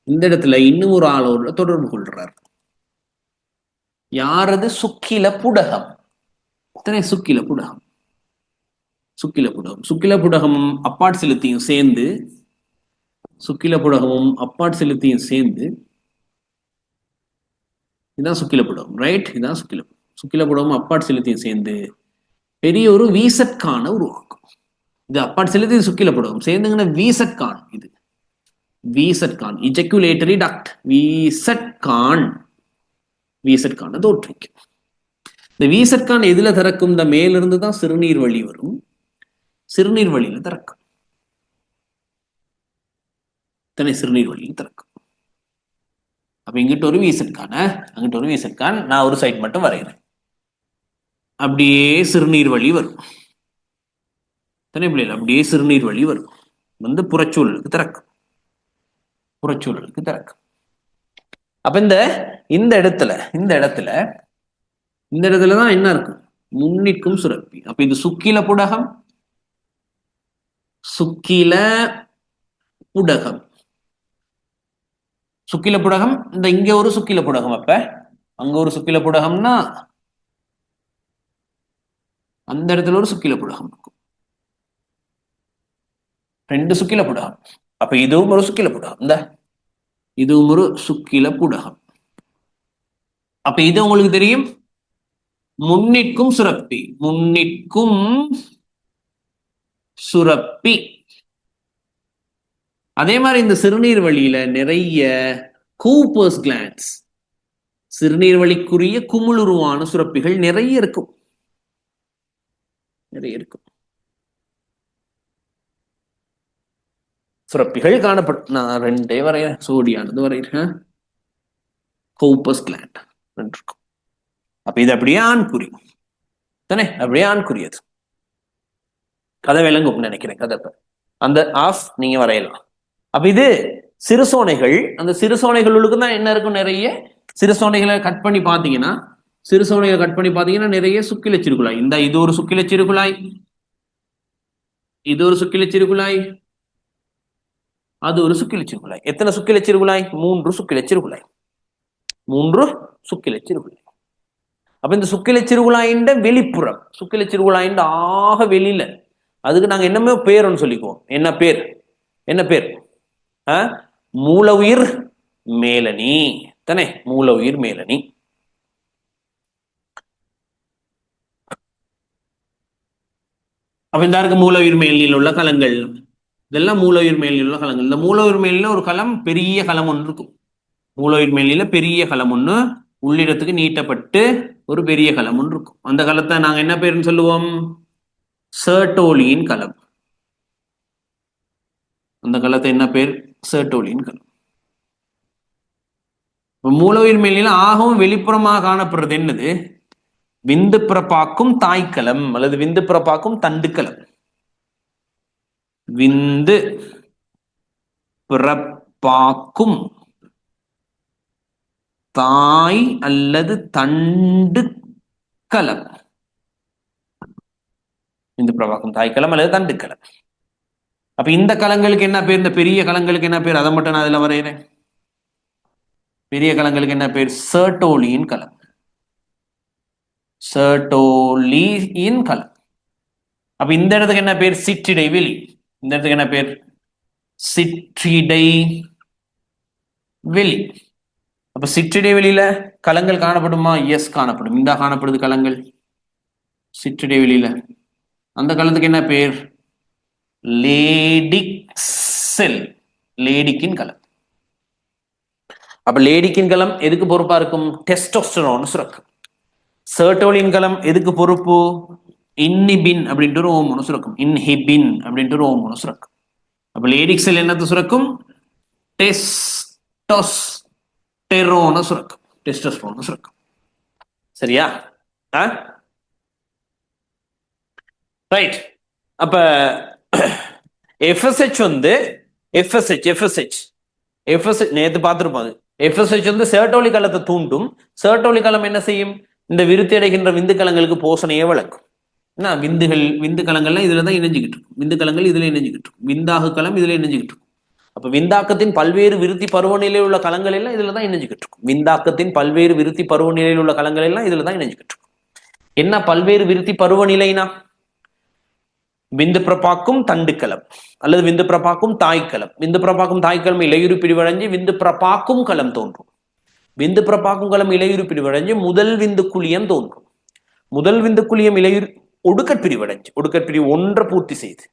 இந்த இடத்துல இன்னும் ஒரு ஆளோட தொடர்பு கொள்றார். யாரது? சுக்கில புடகம் தானே? சுக்கில புடகம். சுக்கில புடகம். சுக்கில புடகமும் அப்பாட் செலுத்தியும் சேர்ந்து, சுக்கில புடகமும் அப்பாட் செலுத்தியும் சேர்ந்து, இதான் சுக்கில புடகம், ரைட்? இதான் சுக்கில சுக்கில புடகமும் அப்பாட் செலுத்தியும் சேர்ந்து பெரிய ஒரு வீசற்கான உருவாக்கும். இது அப்பாட் செலுத்தி சுக்கில புடகம் சேர்ந்துங்கன்னா வீசற்கான். இது வீசற்கான், இஜக்குலேட்டரி டக்ட். வீசற்கான், வீசற்கான தோற்றுவிக்கும். இந்த வீசற்கான் எதுல திறக்கும்? இந்த மேலிருந்து தான் சிறுநீர் வழி வரும். சிறுநீர் வழியில திறக்கும். தனி சிறுநீர் வழியில் திறக்கும். அப்ப இங்கிட்ட ஒரு வீசற்கான, அங்கிட்ட ஒரு வீசற்கான். நான் ஒரு சைட் மட்டும் வரைகிறேன். அப்படியே சிறுநீர் வழி வரும். தனி பிள்ளைகள் அப்படியே சிறுநீர் வழி வரும். வந்து புறச்சூழலுக்கு திறக்கும். புறச்சூழலுக்கு திறக்கும். அப்ப இந்த இடத்துலதான் என்ன இருக்கும்? முன்னிற்கும் சுரப்பி. அப்ப இது சுக்கில புடகம். சுக்கில புடகம். சுக்கில புடகம். இந்த இங்க ஒரு சுக்கில புடகம். அப்ப அங்க ஒரு சுக்கில புடகம்னா அந்த இடத்துல ஒரு சுக்கில புடகம் இருக்கும். 2 சுக்கில புடகம். அப்ப இதுவும் ஒரு சுக்கில புடகம். இந்த இதுவும் ஒரு சுக்கில புடகம். அப்ப இது உங்களுக்கு தெரியும், முன்னிற்கும் சுரப்பி. முன்னிற்கும் சுரப்பி. அதே மாதிரி இந்த சிறுநீர் வழியில நிறைய கூப்பர்ஸ் கிளாண்ட்ஸ், சிறுநீர் வழிக்குரிய குமிழுருவான சுரப்பிகள் நிறைய இருக்கும். நிறைய இருக்கும். சுரப்பிகள் காணப்படும். நான் 2 வரைகிறேன். சோடியானது வரைகிறேன். கூப்பர்ஸ் கிளாண்ட் இருக்கும். அப்ப இது அப்படியே ஆண்குறி தானே? அப்படியே ஆண்குரியது. கதை விளங்கும் நினைக்கிறேன். கதை அந்த ஆஃப் நீங்க வரையலாம். அப்ப இது சிறுசோனைகள். அந்த சிறுசோனைகளுக்கு தான் என்ன இருக்கும்? நிறைய சிறுசோனைகளை கட் பண்ணி பாத்தீங்கன்னா, சிறுசோனைகளை கட் பண்ணி பாத்தீங்கன்னா நிறைய சுக்கில சிறுகுழாய். இந்த இது ஒரு சுக்கில சிறுகுழாய், இது ஒரு சுக்கில சிறுகுழாய், அது ஒரு சுக்கில சிறுகுழாய். எத்தனை சுக்கில சிறுகுழாய்? 3 சுக்கில சிறுகுழாய். 3 சுக்கில சிறுகுழாய். அப்ப இந்த சுக்கில சிறுகுழாயின் வெளிப்புறம், சுக்கில சிறுகுழாயின் ஆக வெளியில, அதுக்கு நாங்க என்னமே பேருன்னு சொல்லிக்குவோம். என்ன பேர்? என்ன பேர்? மூல உயிர் மேலணி தானே? மூல உயிர் மேலணி. அப்ப இந்த இருக்க மூல உயிர் மேலில் உள்ள களங்கள், இதெல்லாம் மூல உயிர் மேலில் உள்ள களங்கள். இந்த மூல உயிர் மேலில் ஒரு களம், பெரிய களம் ஒன்று இருக்கும். மூல உயிர் மேலில பெரிய களம் ஒண்ணு உள்ளிடத்துக்கு நீட்டப்பட்டு ஒரு பெரிய களம் ஒன்று இருக்கும். அந்த களத்தை நாங்க என்ன பேருன்னு சொல்லுவோம்? சர்டோலியின் களம். அந்த களத்தை என்ன பேர்? சர்டோலியின் களம். மூல உயிர் மேலில ஆகவும் வெளிப்புறமாக காணப்படுறது என்னது? விந்து பிறப்பாக்கும் தாய்க்களம் அல்லது விந்து பிறப்பாக்கும் தண்டுக்களம். விந்து பிறப்பாக்கும் தாய் அல்லது தண்டு கலம். விந்து பிரபாகம் தாய்க்கலம் அல்லது தண்டுக்கலம். அப்ப இந்த கலங்களுக்கு என்ன பேர்? இந்த பெரிய கலங்களுக்கு என்ன பேர்? அதை மட்டும் நான் அதுல வரைகிறேன். பெரிய கலங்களுக்கு என்ன பேர்? சர்டோலியின் கலம். சர்டோலியின் கலம். அப்ப இந்த இடத்துக்கு என்ன பேர்? சிற்றிடை வெளி. இந்த இடத்துக்கு என்ன பேர்? சிற்றிடை வெளி. அப்ப சிற்றிடை வெளியில கலங்கள் காணப்படுமா? எஸ், காணப்படும். இந்த காணப்படுது கலங்கள் சிற்றிடை வெளியில. அந்த கலத்துக்கு என்ன பேர்? லேடிக் செல். லேடிக்கின் கலம். அப்ப லேடிக்கின் கலம் எதுக்கு பொறுப்பா இருக்கும்? டெஸ்டோஸ்டெரோன் சுரக்கும். சர்டோலின் கலம் எதுக்கு பொறுப்பு? இன்னிபின் அப்படின்ட்டு ஒரு ஹோமோன் சுரக்கும். இன்ஹிபின் அப்படின்ட்டு ஒரு ஹோமோன் சுரக்கும். அப்ப லேடிக் செல் என்னது சுரக்கும்? டெஸ்டோஸ்டெரோன் சுரக்கும். டெஸ்டோஸ்டெரோன் சுரக்கும். சரியா? ரைட். அப்ப எஃப்எஸ்ஹெச் வந்து எஃப்எஸ்ஹெச் நேற்று பார்த்துருப்போம். எஃப்எஸ்ஹெச் வந்து சர்டோலி கலத்தை தூண்டும். சர்டோலி கலம் என்ன செய்யும்? இந்த விருத்தி அடைகின்ற விந்து கலங்களுக்கு போஷணையை வழங்கும். விந்து கலங்கள்லாம் இதுல தான் இணைஞ்சுக்கிட்டு இருக்கும். விந்து கலங்கள் இதுல இணைஞ்சுக்கிட்டு இருக்கும். விந்தாக கலம் இதுல இணைஞ்சுக்கிட்டு இருக்கும். அப்ப விந்தாக்கத்தின் பல்வேறு விருத்தி பருவநிலையில் உள்ள கலங்கள் எல்லாம் இதுல தான் இணைஞ்சுக்கிட்டு இருக்கும். விந்தாக்கத்தின் பல்வேறு விருத்தி பருவநிலையில் உள்ள கலங்கள் எல்லாம் இதுல தான் இணைஞ்சுக்கிட்டு இருக்கும். என்ன பல்வேறு விருத்தி பருவநிலைனா? விந்து பிரபாக்கும் தண்டுக்கலம் அல்லது விந்து பிரபாக்கும் தாய்க்கலம். விந்து பிரபாக்கும் தாய்க்கலம் இலையுறு பிரிவடைஞ்சு விந்து பிரபாக்கும் களம் தோன்றும். விந்து பிரபாக்கும் களம் இலையுறு பிரிவடைஞ்சு முதல் விந்து குழியம் தோன்றும். முதல் விந்து குழியம் இலையுறு ஒடுக்கற்பிரிவடைஞ்சு ஒடுக்கற்பிரிவு ஒன்றை பூர்த்தி செய்து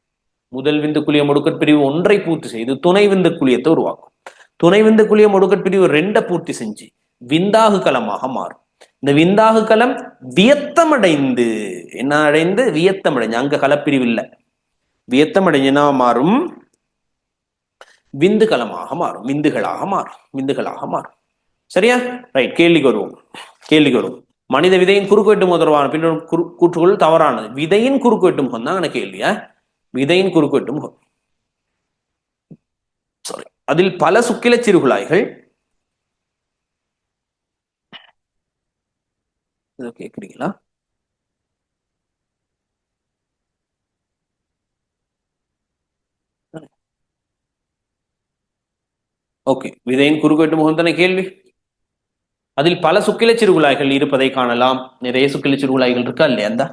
முதல் விந்து குழியம் ஒடுக்கற்பிரிவு ஒன்றை பூர்த்தி செய்து துணை விந்து குழியத்தை உருவாக்கும். துணை விந்து குழியம் ஒடுக்கற்பிரிவு ரெண்டை பூர்த்தி செஞ்சு விந்தாக களமாக மாறும். இந்த விந்தாக களம் வியத்தமடைந்து என்ன அடைந்து? வியத்தமடைஞ்சு. அங்க களப்பிரிவு இல்லை. வியத்தமடைஞ்சுனா மாறும் விந்து களமாக மாறும். விந்துகளாக மாறும். சரியா? ரைட். கேள்விக்கு வருவோம். மனித விதையின் குறுக்குவெட்டு தொடர்பான பின்னர் கூற்றுகள் தவறானது. விதையின் குறுக்குவெட்டு முகம் தான் கேள்வியா? விதையின் குறுக்குவெட்டு முகம். சாரி. அதில் பல சுக்கில சிறுகுழாய்கள். இதை கேட்குறீங்களா? ஓகே. விதையின் குறுக்குவெட்டு முகம் தானே கேள்வி. அதில் பல சுக்கில சிறுகுழாய்கள் இருப்பதை காணலாம். நிறைய சுக்கில சிறுகுழாய்கள் இருக்கா இல்லையா? அந்த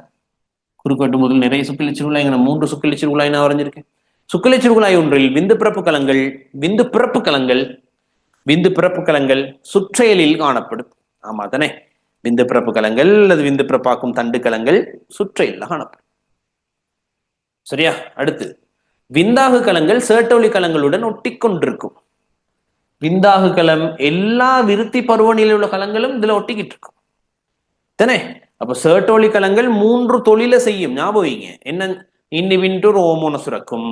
குறுக்குவெட்டு முதல் நிறைய சுக்கில சிறுகுழாய்கள் 3 சுக்கில சிறுகுழாய் நான் வரைஞ்சிருக்கேன். சுக்கில சிறுகுழாய் ஒன்றில் விந்து பிறப்பு கலங்கள் சுற்றையலில் காணப்படும். ஆமா தானே? விந்து பிறப்பு கலங்கள் அல்லது விந்து பிறப்பாக்கும் தண்டு கலங்கள் சுற்றையில் காணப்படும். சரியா? அடுத்து விந்தாக கலங்கள் சர்டோலி கலங்களுடன் ஒட்டி கொண்டிருக்கும். விந்தாக கலம் எல்லா விருத்தி பருவநிலையில் உள்ள கலங்களும் இதுல ஒட்டிக்கிட்டு இருக்கும் தானே? அப்ப சர்டோலி கலங்கள் 3 தொழிலை செய்யும். ஞாபகம் என்ன? இன்னிவின் ஒரு ஹோமோனை சுரக்கும்.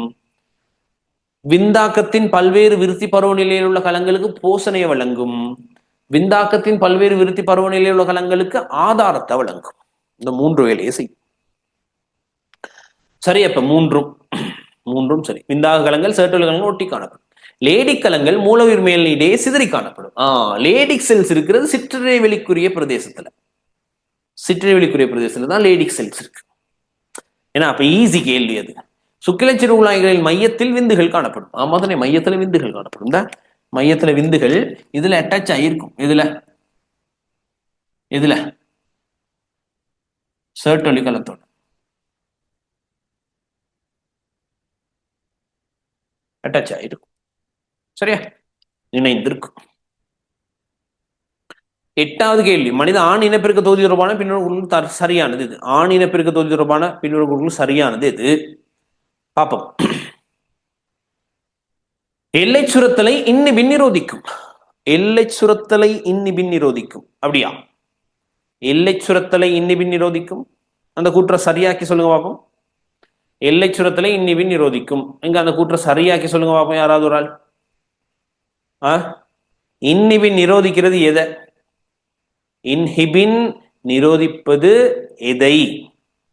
விந்தாக்கத்தின் பல்வேறு விருத்தி பருவநிலையில் உள்ள கலங்களுக்கு போஷணையை வழங்கும். விந்தாக்கத்தின் பல்வேறு விருத்தி பருவநிலையில் உள்ள கலங்களுக்கு ஆதாரத்தை வழங்கும். இந்த 3 வேலையை செய்யும். சரி. அப்ப மூன்றும் சரி. விந்தாக கலங்கள் சர்டோலி கலங்கள் ஒட்டி காணப்படும். லேடிக் கலங்கள் மூலவிர் மேல்நீடையே சிதறி காணப்படும். லேடிக் செல்ஸ் இருக்கிறது சிற்றிடை வெளிக்குரிய பிரதேசத்துல. தான் லேடிக் செல்ஸ் இருக்கு. ஏன்னா அப்ப ஈஸி கேள்வி அது. சுக்கில சிறுகுழாய்களின் மையத்தில் விந்துகள் காணப்படும். ஆமா தானே? மையத்துல விந்துகள் காணப்படும். இந்த மையத்துல விந்துகள் இதுல அட்டாச் ஆகிருக்கும். இதுல சர்டோலி கலத்தோட அட்டாச் ஆகிருக்கும். சரியா? இணைந்திருக்கும். 8வது கேள்வி. மனித ஆண் இனப்பெருக்க தொகுதி தொடர்பான பின்னோர் சரியானது இது. ஆண் இனப்பெருக்க தொகுதி தொடர்பான பின்னோர் சரியானது இது. பாப்போம். எல்லை சுரத்தலை இன்னிபின் நிரோதிக்கும். அப்படியா? எல்லை சுரத்தலை இன்னிபின் நிரோதிக்கும். அந்த கூற்றை சரியாக்கி சொல்லுங்க பாப்போம். எல்லை சுரத்தலை இன்னிபின் நிரோதிக்கும். எங்க அந்த கூற்றை சரியாக்கி சொல்லுங்க பாப்போம். யாராவது ஒரு ஆள்? இன்னிபின் நிரோதிக்கிறது எதை? இன்ஹிபின் நிரோதிப்பது எதை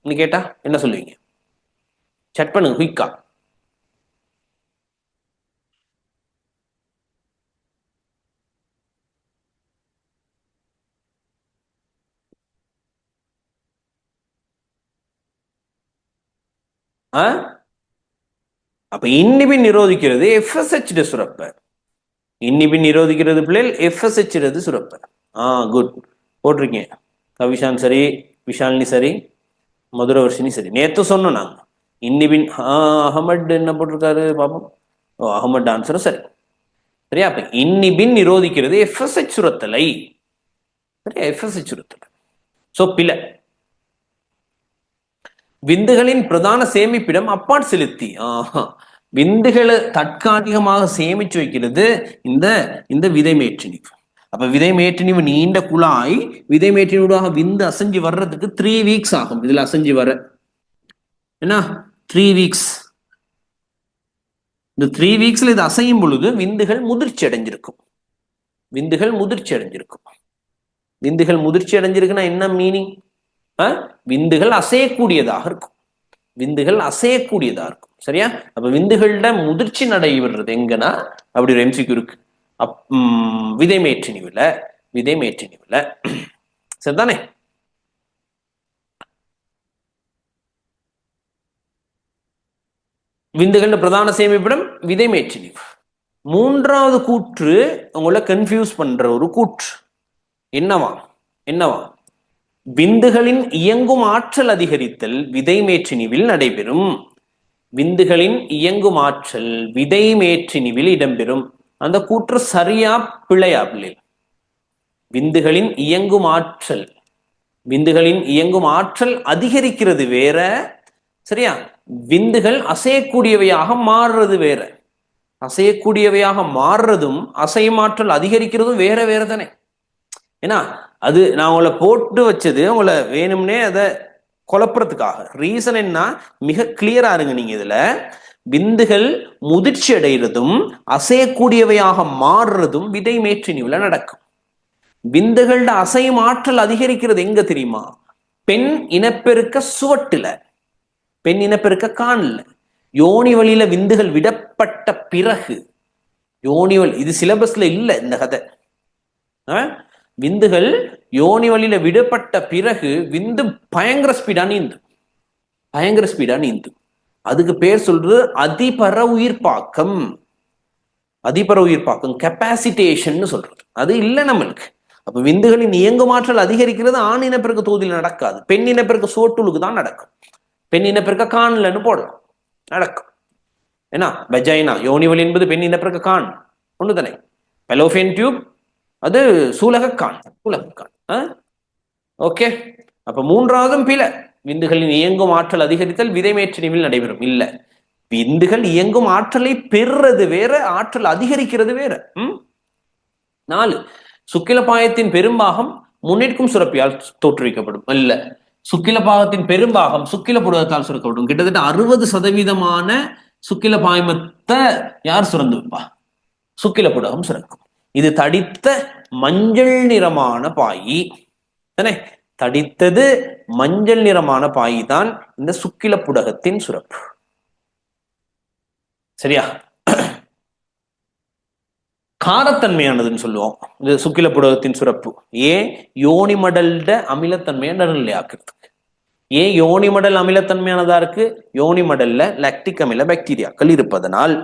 கேட்டா என்ன சொல்லுவீங்க? சட் பண்ணுங்க குயிக்கா. அப்ப இன்னிபின் நிரோதிக்கிறது FSH சுரப்ப. இன்னிபின் நிரோதிக்கிறது பிள்ளைகள் FSH சுரப்ப. குட் போட்டிருக்கேன். கவிஷான் சரி, விஷாலினி சரி, மதுரவர்ஷினி சரி. நேத்து சொன்னோம் நாங்க இன்னிபின். அகமட் என்ன போட்டிருக்காரு பாப்போம். அகமட் ஆன்சரும் சரி. சரியா? அப்ப இன்னிபின் நிரோதிக்கிறது FSH சுரத்தலை. சரியா? FSH சுரத்தலை. சோ பில விந்துகளின் பிரதான சேமிப்பிடம் அப்பாட் செலுத்தி. விந்துகளை தற்காலிகமாக சேமிச்சு வைக்கிறது இந்த இந்த விதைமேற்றினிவு. அப்ப விதைமேற்றினிவு நீண்ட குழாய், விதைமேற்றினூடாக விந்து அசைஞ்சு வர்றதுக்கு 3 வீக்ஸ் ஆகும். இதுல அசைஞ்சு வர என்ன 3 வீக்ஸ். இந்த 3 வீக்ஸ்ல இது அசையும் பொழுது விந்துகள் முதிர்ச்சி அடைஞ்சிருக்கும். விந்துகள் முதிர்ச்சி அடைஞ்சிருக்கும். விந்துகள் முதிர்ச்சி அடைஞ்சிருக்குன்னா என்ன மீனிங்? விந்துகள் அசையக்கூடியதாக இருக்கும். விந்துகள் அசையக்கூடியதா இருக்கும். சரியா? அப்ப விந்துகள்ட முதிர்ச்சி நடைபெறுறது எங்கன்னா அப்படி ஒரு எம்சிக்கு இருக்கு. விதைமேற்றினிவுல. விதைமேற்றினிவுல சரிதானே? விந்துகள் பிரதான சேமிப்பிடம் விதைமேற்றினிவு. மூன்றாவது கூற்று உங்களை கன்ஃபியூஸ் பண்ற ஒரு கூற்று. என்னவா? விந்துகளின் இயங்கும் ஆற்றல் அதிகரித்தல் விதைமேற்றினிவில் நடைபெறும். விந்துகளின் இயங்கும் ஆற்றல் விதைமேற்றினிவில் இடம்பெறும். அந்த கூற்று சரியா பிழையா பிள்ளை? விந்துகளின் இயங்கும் ஆற்றல் அதிகரிக்கிறது வேற. சரியா? விந்துகள் அசையக்கூடியவையாக மாறுறது வேற. அசையக்கூடியவையாக மாறுறதும் அசையமாற்றல் அதிகரிக்கிறதும் வேற வேற தானே. ஏன்னா அது நான் உங்களை போட்டு வச்சது உங்களை வேணும்னே அதை குழப்பறதுக்காக. ரீசன் என்ன? மிக கிளியரா இருங்க நீங்க. இதுல விந்துகள் முதிர்ச்சி அடைகிறதும் அசையக்கூடியவையாக மாறுறதும் விதைமேற்றினிவுல நடக்கும். விந்துகளோட அசையும் ஆற்றல் அதிகரிக்கிறது எங்க தெரியுமா? பெண் இனப்பெருக்க சுவட்டுல, பெண் இனப்பெருக்க காணல. யோனி வழியில விந்துகள் விடப்பட்ட பிறகு, யோனி வழி, இது சிலபஸ்ல இல்ல இந்த கதை. விந்துகள் யோனி வழியில விடப்பட்ட பிறகு விந்து பயங்கர ஸ்பீடா நீந்து. அதுக்கு பேர் சொல்றது அதிபர உயிர்ப்பாக்கம். கெப்பாசிட்டேஷன் சொல்றது. அது இல்ல நம்மளுக்கு. அப்ப விந்துகளின் இயங்குமாற்றல் அதிகரிக்கிறது ஆண் இனப்பெருக்க தொகுதியில் நடக்காது. பெண் இனப்பெருக்க சோட்டுலுக்கு தான் நடக்கும். பெண் இனப்பெருக்க காணலன்னு போடலாம், நடக்கும். ஏன்னா வெஜைனா யோனிவல் என்பது பெண் இனப்பெருக்க கான் ஒண்ணுதானே. பெலோஃபியன் டியூப் அது சூலகக்கான். ஓகே. அப்ப மூன்றாவதும் பில. விந்துகளின் இயங்கும் ஆற்றல் அதிகரித்தல் விதைமேற்றினிவில் நடைபெறும். இல்ல, விந்துகள் இயங்கும் ஆற்றலை பெறுறது வேற, ஆற்றல் அதிகரிக்கிறது வேற. 4, சுக்கிலப்பாயத்தின் பெரும்பாகம் முன்னேற்கும் சுரப்பியால் தோற்றுவிக்கப்படும். இல்ல, சுக்கிலப்பாகத்தின் பெரும்பாகம் சுக்கில புடகத்தால் சுரக்கப்படும். கிட்டத்தட்ட 60% சுக்கில பாயமத்தை யார் சுரந்து வைப்பா? சுக்கில புடகம் சுரக்கும். இது தடித்த மஞ்சள் நிறமான பாயி தானே. தடித்தது மஞ்சள் நிறமான பாயி தான் இந்த சுக்கில புடகத்தின் சுரப்பு. சரியா? காரத்தன்மையானதுன்னு சொல்லுவோம் இது சுக்கில புடகத்தின் சுரப்பு. ஏன்? யோனிமடல்ட அமிலத்தன்மையை நடுநிலையாக்குறதுக்கு. ஏன் யோனிமடல் அமிலத்தன்மையானதா இருக்கு? யோனிமடல்ல லாக்டிக் அமில பாக்டீரியாக்கள் இருப்பதனால்.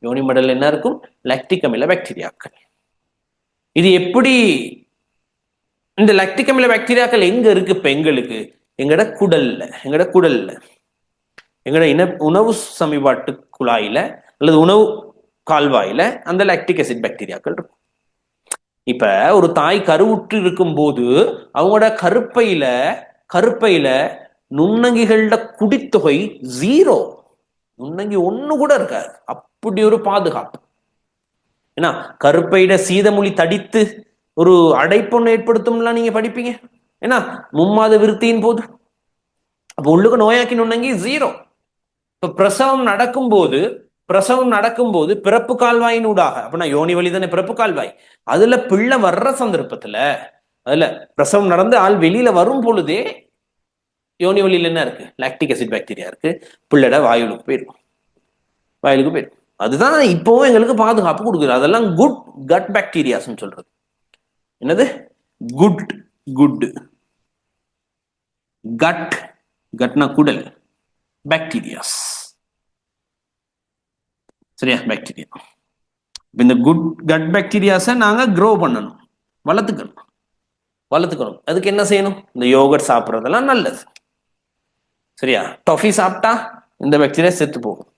யோனிமடல் என்ன இருக்கும்? லாக்டிக் அமில பாக்டீரியாக்கள். இது எப்படி? இந்த லாக்டிக் அமில பாக்டீரியாக்கள் எங்க இருக்கு? பெண்களுக்கு எங்கட குடல்ல எங்கட உணவு சமிபாட்டு குழாயில அல்லது உணவு கால்வாயில அந்த லாக்டிக் அசிட் பாக்டீரியாக்கள் இருக்கும். இப்ப ஒரு தாய் கருவுற்று இருக்கும் போது அவங்களோட கருப்பையில நுண்ணங்கிகளோட குடித்தொகை 0. நுண்ணங்கி ஒண்ணு கூட இருக்காது. அப்படி ஒரு பாதுகாப்பு. ஏன்னா கருப்பையிட சீதமொழி தடித்து ஒரு அடைப்பொண்ணு ஏற்படுத்தும்லாம் நீங்க படிப்பீங்க. ஏன்னா மும்மாத விருத்தியின் போது அப்ப உள்ளுக்கு நோயாக்கி நுண்ணங்கி 0. இப்ப பிரசவம் நடக்கும் போது பிறப்பு கால்வாயின் ஊடாக, அப்படின்னா யோனி வழி தானே பிறப்பு கால்வாய், அதுல பிள்ளை வர்ற சந்தர்ப்பத்துல, அதுல பிரசவம் நடந்து ஆள் வெளியில வரும் பொழுதே யோனி வழியில என்ன இருக்கு? லாக்டிக் அசிட் பாக்டீரியா இருக்கு. பிள்ளைட வாயிலுக்கு போயிருக்கும். அதுதான் இப்போவும் எங்களுக்கு பாதுகாப்பு கொடுக்குது. அதெல்லாம் குட் கட் பாக்டீரியாஸ் சொல்றது. என்னது? குட் கட்னா குடல். பாக்டீரியாஸ். சரியா? பாக்டீரியா. இந்த கட் பாக்டீரியாஸை நாங்க க்ரோ பண்ணணும், வளர்த்துக்கணும். அதுக்கு என்ன செய்யணும்? இந்த யோகர்ட் சாப்பிட்றதெல்லாம் நல்லது. சரியா? டாஃபி சாப்பிட்டா இந்த பாக்டீரியா செத்து போகும்.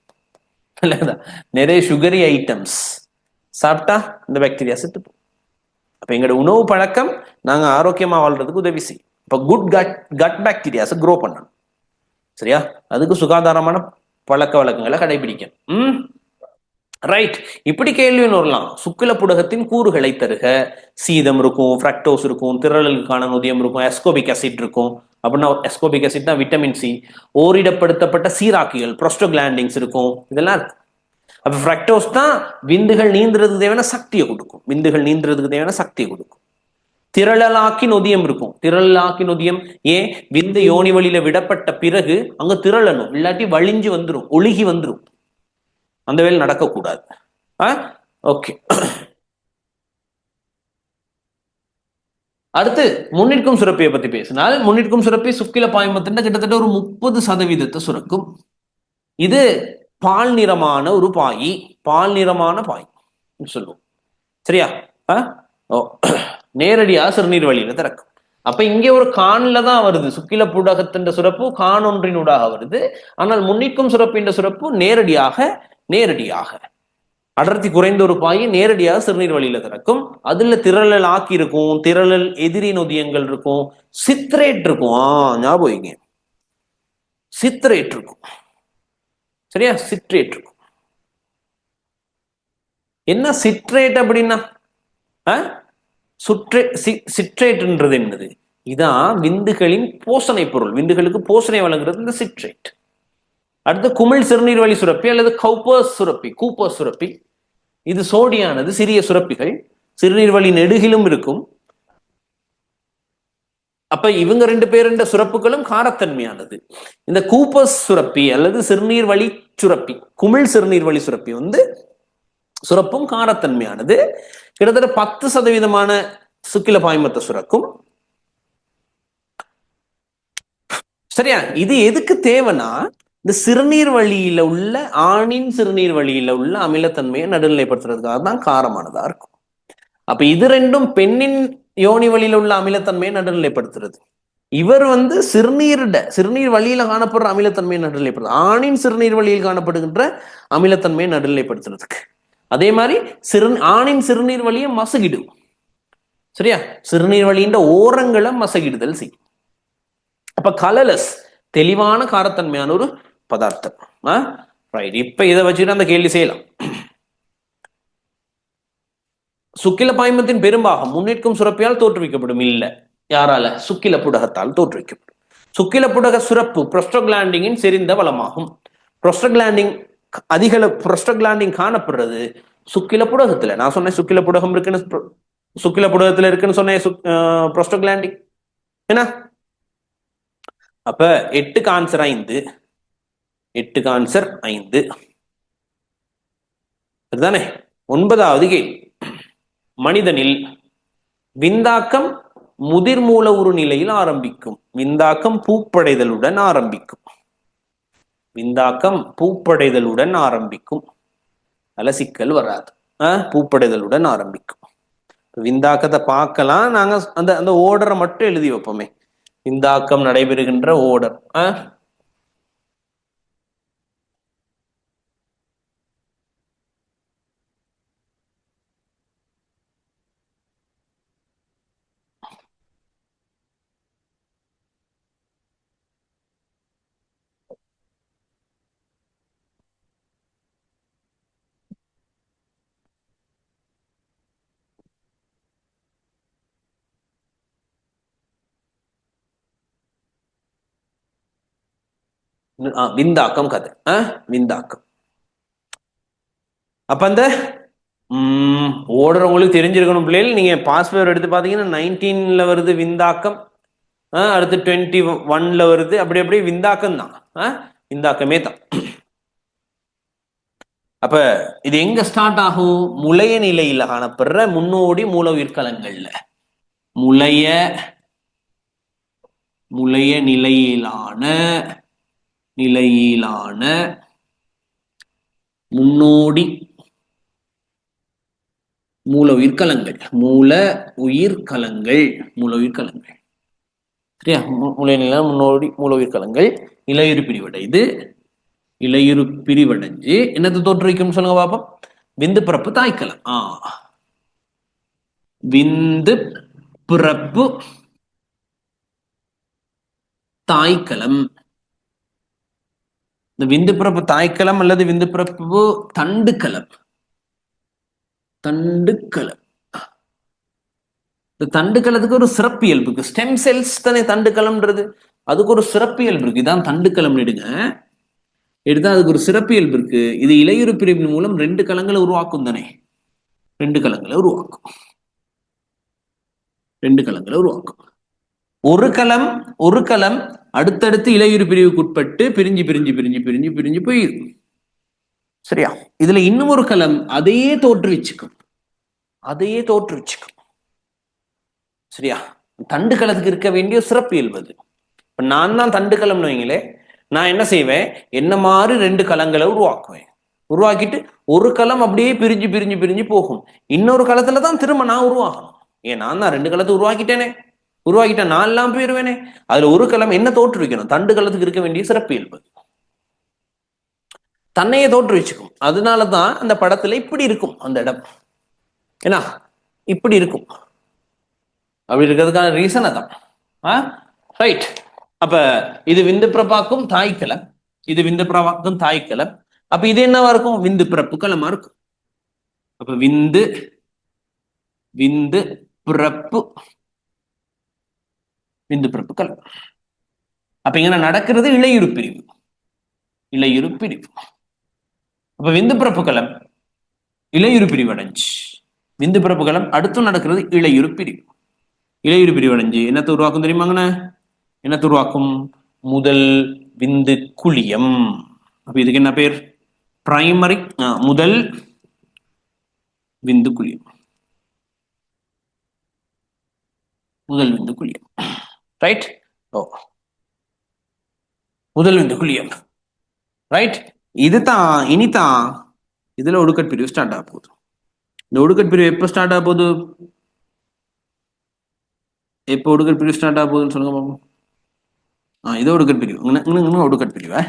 நிறைய சுகரி ஐட்டம்ஸ் சாப்பிட்டா இந்த பாக்டீரியா செத்து போகும். அப்ப எங்களோட உணவு பழக்கம் நாங்க ஆரோக்கியமா வாழ்றதுக்கு உதவி செய்யும். இப்ப குட் கட் பாக்டீரியாஸை க்ரோ பண்ணணும். சரியா? அதுக்கு சுகாதாரமான பழக்க வழக்கங்களை கடைபிடிக்கணும். ரைட். இப்படி கேள்வின்னு வரலாம். சுக்கில புடகத்தின் கூறுகளை தருக. சீதம் இருக்கும், ஃப்ரக்டோஸ் இருக்கும், திரளலுக்கான நொதியம் இருக்கும், எஸ்கோபிக் அசிட் இருக்கும். அப்படின்னா எஸ்கோபிக் அசிட் தான் விட்டமின் சி. ஓரிடப்படுத்தப்பட்ட சீராக்கிகள் ப்ரோஸ்டோகிளாண்டின்ஸ் இருக்கும். இதெல்லாம் இருக்கு. அப்ப ஃப்ரக்டோஸ் தான் விந்துகள் நீந்துறதுக்கு தேவையான சக்தியை கொடுக்கும். திரளலாக்கி நொதியம் இருக்கும். திரளலாக்கி நொதியம் ஏன்? விந்து யோனி வழியில விடப்பட்ட பிறகு அங்க திரளணும், இல்லாட்டி வழிஞ்சு வந்துடும், ஒழுகி வந்துடும். அந்த வேலை நடக்கக்கூடாது. ஓகே. அடுத்து முன்னிற்கும் சுரப்பியை பத்தி பேசினால், முன்னிற்கும் சுரப்பி சுக்கில பாய்மத்தின் கிட்டத்தட்ட ஒரு 30% சுரக்கும். இது பால் நிறமான ஒரு பாய் சொல்லுவோம். சரியா? நேரடியா சிறுநீர் வழியில திறக்கும். அப்ப இங்கே ஒரு கான்ல தான் வருது. சுக்கில புடகத்தின் சுரப்பு கான் ஒன்றினூடாக வருது. ஆனால் முன்னிற்கும் சுரப்பின் சுரப்பு நேரடியாக அடர்த்தி குறைந்த ஒரு பாயை நேரடியாக சிறுநீர் வழியில திறக்கும். அதுல திரளல் ஆக்கி இருக்கும், திரளல் எதிரி நொதியங்கள் இருக்கும், சித்ரேட் இருக்கும். ஞாபகம், சித்ரேட் இருக்கும். சரியா? சிட்ரேட் இருக்கும். என்ன சிட்ரேட் அப்படின்னா? சிட்ரேட்ன்றது என்னது? இதான் விந்துகளின் போஷணை பொருள். விந்துகளுக்கு போஷணை வழங்குறது இந்த சிட்ரேட். அடுத்து குமிழ் சிறுநீர் வழி சுரப்பி அல்லது கூப்பர்ஸ் சுரப்பி. இது சோடியானது. சிறிய சுரப்பிகள் சிறுநீர் வழி நெடுகிலும் இருக்கும். அப்ப இவங்க 2 பேருண்ட சுரப்புகளும் காரத்தன்மையானது. இந்த கூப்பர்ஸ் சுரப்பி அல்லது சிறுநீர் வழி சுரப்பி, குமிழ் சிறுநீர் வழி சுரப்பி சுரப்பும் காரத்தன்மையானது. கிட்டத்தட்ட 10% சுக்கில பாய்மத்தை சுரக்கும். சரியா? இது எதுக்கு தேவைன்னா, இந்த சிறுநீர் வழியில உள்ள ஆணின் சிறுநீர் வழியில உள்ள அமிலத்தன்மையை நடுநிலைப்படுத்துறதுக்காக தான் காரமானதா இருக்கும். அப்ப இது ரெண்டும் பெண்ணின் யோனி வழியில உள்ள அமிலத்தன்மையை நடுநிலைப்படுத்துறது. இவர் சிறுநீர் வழியில காணப்படுற அமிலத்தன்மையை நடுநிலைப்படுத்துறது. ஆணின் சிறுநீர் வழியில் காணப்படுகின்ற அமிலத்தன்மையை நடுநிலைப்படுத்துறதுக்கு. அதே மாதிரி ஆணின் சிறுநீர் வழியை மசகிடும். சரியா? சிறுநீர் வழியின் ஓரங்களை மசகிடுதல் செய்யும். அப்ப கலர்லெஸ், தெளிவான காரத்தன்மையான ஒரு பதார்த்தம். ரைட். இப்ப இதை வச்சுட்டு அந்த கேள்வி செய்யலாம். சுக்கில பாய்மத்தின் பெரும்பாகம் முன்னிற்கும் சுரப்பியால் தோற்றுவிக்கப்படும். இல்ல, யாரால? சுக்கில புடகத்தால் தோற்றுவிக்கப்படும். சுக்கில புடக சுரப்பு புரோஸ்டோகிளாண்டின் செறிந்த வளமாகும். புரோஸ்டோகிளாண்டின் காணப்படுறது சுக்கில புடகத்துல. நான் சொன்னேன் சுக்கில புடகம் இருக்குன்னு, சுக்கில புடகத்துல இருக்குன்னு சொன்னேன். புரோஸ்டோகிளாண்டின் என்ன? அப்ப 8க்கு ஆன்சர் 5 சரிதானே? 9வது கேள்வி. மனிதனில் விந்தாக்கம் முதிர் மூல உரு நிலையில் ஆரம்பிக்கும். விந்தாக்கம் பூப்படைதலுடன் ஆரம்பிக்கும். நல்ல சிக்கல் வராது. பூப்படைதலுடன் ஆரம்பிக்கும். விந்தாக்கத்தை பார்க்கலாம். நாங்க அந்த ஓர்டரை மட்டும் எழுதி வைப்போமே. விந்தாக்கம் நடைபெறுகின்ற ஓர்டர். விந்தாக்கம் கதை. விந்தாக்கம். அப்ப அந்த ஓர்டர் உங்களுக்கு தெரிஞ்சிருக்கணும் பிள்ளைகள். நீங்க பாஸ்வேர்டு எடுத்து பாத்தீங்கன்னா 19ல வருது விந்தாக்கம், அடுத்து 21ல வருது. அப்படி விந்தாக்கம் தான். விந்தாக்கமே தான். அப்ப இது எங்க ஸ்டார்ட் ஆகும்? முளைய நிலையில காணப்படுற முன்னோடி மூல உயிர்கலங்கள்ல. முளைய நிலையிலான நிலையிலான முன்னோடி மூல உயிர்கலங்கள் சரியா? மூலைநிலை முன்னோடி மூல உயிர்கலங்கள் இலையுறு பிரிவடைந்து என்னது தோற்றுவிக்கும் சொல்லுங்க பாப்போம். விந்து பிறப்பு தாய்க்கலம். விந்து பிறப்பு தாய்க்கலம். இந்த விந்து பிறப்பு தாய்க்கலம் அல்லது விந்து பிறப்பு தண்டுக்கலம். இந்த தண்டுக்கலத்துக்கு ஒரு சிறப்பியல்பு இருக்கு. ஸ்டெம் செல்ஸ் தானே தண்டுக்கலம்ன்றது, அதுக்கு ஒரு சிறப்பியல்பு இருக்கு. இதான் தண்டுக்கலம் எடுத்தா அதுக்கு ஒரு சிறப்பியல்பு இருக்கு. இது இலையுறு பிரிவின் மூலம் 2 கலங்களை உருவாக்கும் தானே. 2 கலங்களை உருவாக்கும். ஒரு கலம் அடுத்தடுத்து இலையுறு பிரிவுக்கு உட்பட்டு பிரிஞ்சு போயிடும். சரியா? இதுல இன்னும் ஒரு கலம் அதையே தோற்றுவிச்சுக்கும். சரியா? தண்டு கலத்துக்கு இருக்க வேண்டிய சிறப்பு இயல்பது. இப்ப நான் தான் தண்டு கலம்னு வைங்களே, நான் என்ன செய்வேன், என்ன மாதிரி 2 கலங்களை உருவாக்கிட்டு ஒரு கலம் அப்படியே பிரிஞ்சு போகும். இன்னொரு களத்துல தான் திரும்ப நான் உருவாகணும். ஏன் நான் தான் 2 கலத்தை உருவாக்கிட்டேன், நான் எல்லாம் போயிருவேனே. அதுல ஒரு கலம் என்ன தோற்றுவிக்கணும், தண்டு கலத்துக்கு இருக்க வேண்டிய சிறப்பு இயல்பு தன்னையே தோற்றுவிச்சுக்கும். அதனாலதான் அந்த படத்துல இப்படி இருக்கும். அந்த இடம் ஏன்னா இப்படி இருக்கும். அப்படி இருக்கிறதுக்கான ரீசன் அதான். ரைட். அப்ப இது விந்து பிறப்பாக்கும் தாய்க்கலம், அப்ப இது என்னவா இருக்கும், விந்து பிறப்பு கலமா இருக்கும். அப்ப விந்து பிறப்பு கலம். அப்ப இங்க நடக்கிறது இலையுறு பிரிவு. அப்ப விந்து பிறப்பு கலம் இலையுறு பிரிவு அடைஞ்சு, விந்து பிறப்பு கலம் அடுத்து நடக்கிறது இலையுறு பிரிவு அடைஞ்சு என்னத்தை உருவாக்கும் தெரியுமாங்கண்ண? என்னத்தை உருவாக்கும்? முதல் விந்து குழியம். அப்ப இதுக்கு என்ன பேர்? பிரைமரி முதல் விந்து குழியம். ரைட். முதல் விந்து குழியம். ரைட். இனிதான் இதுல ஒடுக்கட் பிரிவு ஸ்டார்ட் ஆக போகுது. இந்த ஒடுக்கட் பிரிவு எப்ப ஸ்டார்ட் ஆக போகுது? எப்போ ஒடுக்கட் பிரிவு ஸ்டார்ட் ஆக போகுதுன்னு சொல்லுங்க பாப்போம். இது ஒடுக்கட் பிரிவு. ஒடுக்கட் பிரிவு.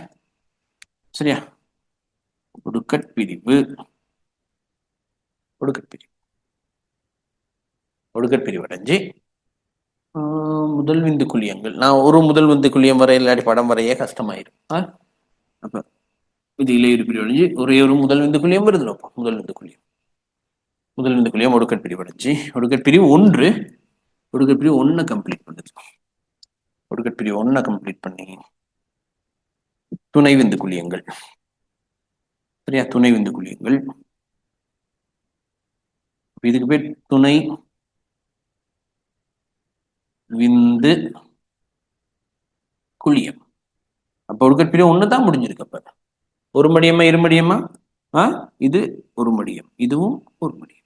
சரியா? ஒடுக்கட் பிரிவு அடைஞ்சு முதல் விந்து குழியங்கள். நான் ஒரு முதல் விந்து குழியம் வரைய இல்லாட்டி படம் வரைய கஷ்டமாயிரும். அப்ப இது இலையுறு பிரிவு அடைஞ்சு ஒரே ஒரு முதல் விந்து குழியம் வருது. முதல் விந்து குழியம் ஒடுக்கட் பிரிவு அடைஞ்சு ஒடுக்கட் பிரிவு 1 கம்ப்ளீட் பண்ணுது. ஒடுக்கட் பிரிவு 1 கம்ப்ளீட் பண்ணி துணை விந்து குழியங்கள். சரியா? துணை விந்து குழியங்கள். இதுக்கு பேர் துணை விந்து குழியம். அப்ப ஒடுக்கட் பிரிவு 1 தான் முடிஞ்சிருக்கு. அப்ப ஒரு மடியமா, இரு மடியமா? இது ஒரு மடியம், இதுவும் ஒரு மடியம்.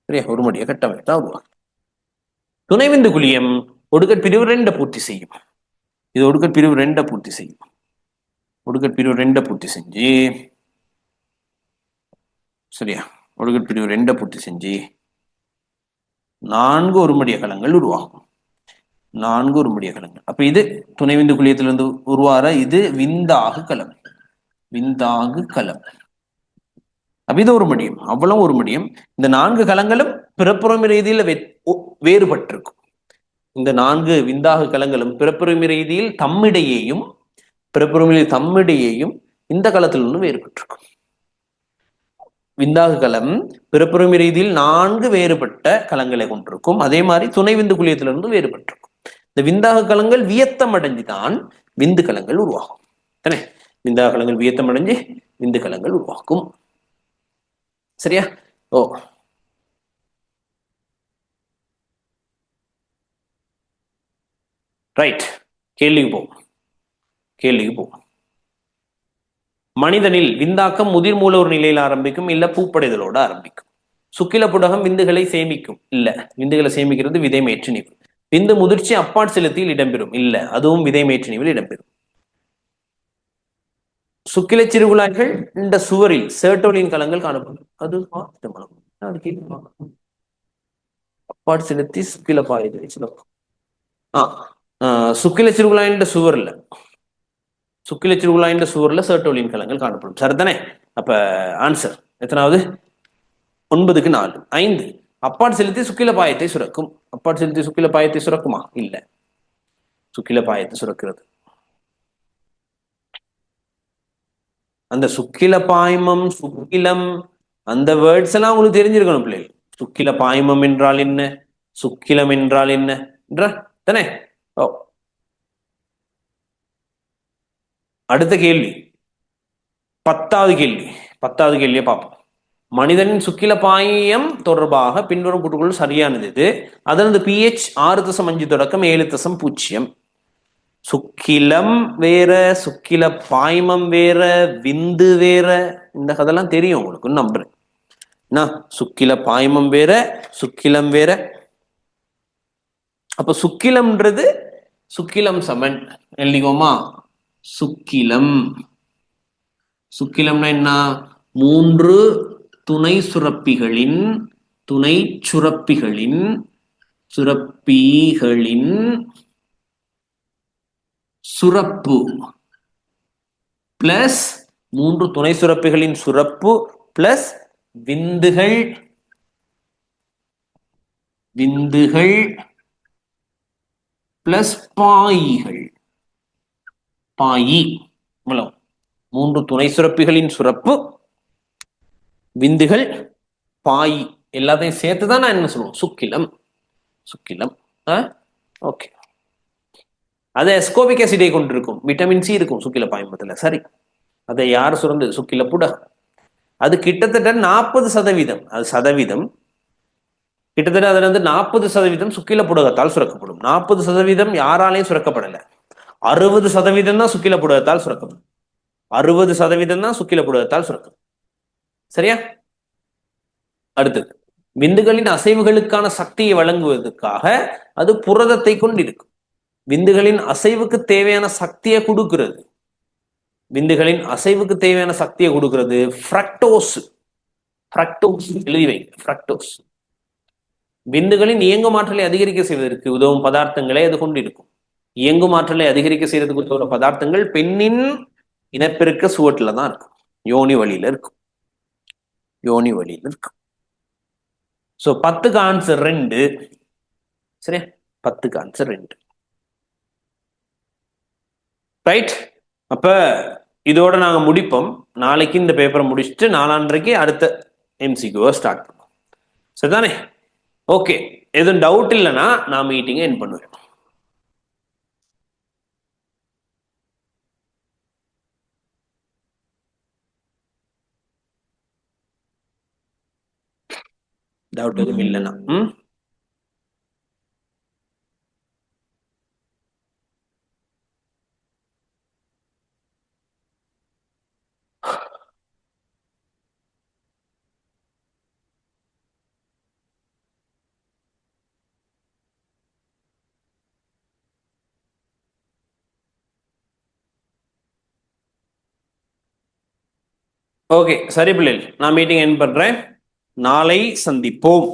சரியா? ஒரு மடிய கட்டமைத்தா உருவாகும். துணை விந்து குழியம் ஒடுக்கட் பிரிவு 2 பூர்த்தி செய்யும். இது ஒடுக்கட் பிரிவு 2 பூர்த்தி செய்யும். சரியா? ஒடுக்கட் பிரிவு 2 பூர்த்தி செஞ்சு 4 ஒருமடிய கலங்கள் உருவாகும். 4 ஒருமடிய கலங்கள். அப்ப இது துணை விந்து குழியத்திலிருந்து உருவார இது விந்தாக கலம். அப்ப இது ஒரு மடியம், அவ்வளவு ஒரு மடியம். இந்த 4 கலங்களும் பிறப்புரிமை ரீதியில் வேறுபட்டிருக்கும். இந்த 4 விந்தாக கலங்களும் பிறப்புரிமை ரீதியில் தம்மிடையேயும் இந்த களத்திலிருந்து வேறுபட்டிருக்கும். விந்தாக களம் பிறப்புரிமை ரீதியில் 4 வேறுபட்ட களங்களை கொண்டிருக்கும். அதே மாதிரி துணை விந்து குழியத்திலிருந்து வேறுபட்டிருக்கும். இந்த விந்தாக களங்கள் வியத்தம் அடைஞ்சுதான் விந்து களங்கள் உருவாகும். தானே? விந்தாக களங்கள் வியத்தம் அடைஞ்சு விந்து களங்கள் உருவாக்கும். சரியா? ரைட். கேள்விக்கு போவோம். மனிதனில் விந்தாக்கம் முதிர் மூல ஒரு நிலையில் ஆரம்பிக்கும், இல்ல பூப்படைதலோட ஆரம்பிக்கும். சுக்கில புடகம் விந்துகளை சேமிக்கும், இல்ல. விந்துகளை சேமிக்கிறது விதை மேற்றினிவு. விந்து முதிர்ச்சி அப்பாட் செலுத்தியில் இடம்பெறும், இல்ல. அதுவும் விதை மேற்றினிவில் இடம்பெறும். சுக்கில சிறுகுழாய்கள் இந்த சுவரில் சேட்டோலின் கலங்கள் காணப்படும். அது அப்பாடு செலுத்தி சுக்கில பாயுது சுக்கில சிறுகுழாயின் சுவர்ல சுக்கில சிறுகுழாயின் சுவர்ல சேட்டோலின் கலங்கள் காணப்படும். சரிதானே? அப்ப ஆன்சர் எத்தனாவது? 9க்கு 4. 5 அப்பாடு செலுத்தி சுக்கில பாயத்தை சுரக்கும். அப்பாடு செலுத்தி சுக்கில பாயத்தை சுரக்குமா? இல்ல. சுக்கில பாயத்தை சுரக்கிறது. அந்த சுக்கில பாய்மம், சுக்கிலம், அந்த வேர்ட்ஸ் எல்லாம் உங்களுக்கு தெரிஞ்சிருக்கணும் பிள்ளைகள். சுக்கில பாய்மம் என்றால் என்ன, சுக்கிலம் என்றால் என்ன தானே? ஓ, அடுத்த கேள்வி 10வது கேள்வி. 10வது கேள்வியை பார்ப்போம். மனிதனின் சுக்கில பாயம் தொடர்பாக பின்வரும் கூட்டுக்குள் சரியானது இது. அதனது pH 6.5 தொடக்கம் 7.0. சுக்கிலம் வேற, சுக்கில பாய்மம் வேற, விந்து வேற. இந்த கதெல்லாம் தெரியும் உங்களுக்கு நம்புறேன். சுக்கில பாய்மம் வேற, சுக்கிலம் வேற. அப்ப சுக்கிலம்ன்றது சுக்கிலம் சமன் எழுதிக்கோமா. சுக்கிலம் சுக்கிலம்னா என்ன? 3 துணை சுரப்பிகளின் சுரப்பு பிளஸ் 3 துணை சுரப்பிகளின் சுரப்பு பிளஸ் விந்துகள் பிளஸ் பாயிகள். பாயி 3 துணை சுரப்பிகளின் சுரப்பு, விந்துகள், பாயி எல்லாத்தையும் சேர்த்துதான் நான் என்ன சொல்லுவோம்? சுக்கிலம். ஓகே. அது எஸ்கோபிக் ஆசிடை கொண்டிருக்கும், விட்டமின் சி இருக்கும் சுக்கில பாய்மத்துல. சரி, அதை யார் சுரந்து? சுக்கில புடகம். அது கிட்டத்தட்ட 40%. அது சதவீதம் கிட்டத்தட்ட அதுல இருந்து 40% சுக்கில புடகத்தால் சுரக்கப்படும். 40% யாராலையும் சுரக்கப்படல. 60% தான் சுக்கில புடகத்தால் சுரக்கப்படும். 60% தான் சுக்கில புடகத்தால் சுரக்கும். சரியா? அடுத்தது, விந்துகளின் அசைவுகளுக்கான சக்தியை வழங்குவதற்காக அது புரதத்தை கொண்டிருக்கும். விந்துகளின் அசைவுக்கு தேவையான சக்தியை கொடுக்கிறது. ஃப்ரக்டோஸ். எழுதி வைங்க, ஃப்ரக்டோஸ். விந்துகளின் இயங்கும் ஆற்றலை அதிகரிக்க செய்வதற்கு உதவும் பதார்த்தங்களை அது கொண்டிருக்கும். இயங்கும் ஆற்றலை அதிகரிக்க செய்வதற்கு உதவுற பதார்த்தங்கள் பெண்ணின் இனப்பெருக்க சுவட்டுல தான் இருக்கும். யோனி வழியில இருக்கும். சோ 10க்கு ஆன்சர் 2. சரியா? 10க்கு ஆன்சர் 2. ரைட். அப்ப இதோட நாங்க முடிப்போம். நாளைக்கு இந்த பேப்பரை முடிச்சுட்டு 4:30க்கு அடுத்த MCQ ஸ்டார்ட் பண்ணுவோம். சரிதானே? ஓகே. எதுவும் டவுட் இல்லைன்னா நான் மீட்டிங்கை எண்ட் பண்ணுவேன். டவுட் எதுவும் இல்லைன்னா ஓகே. சரி பிள்ளைகள், நான் மீட்டிங் எண்ட் பண்றேன். நாளை சந்திப்போம்.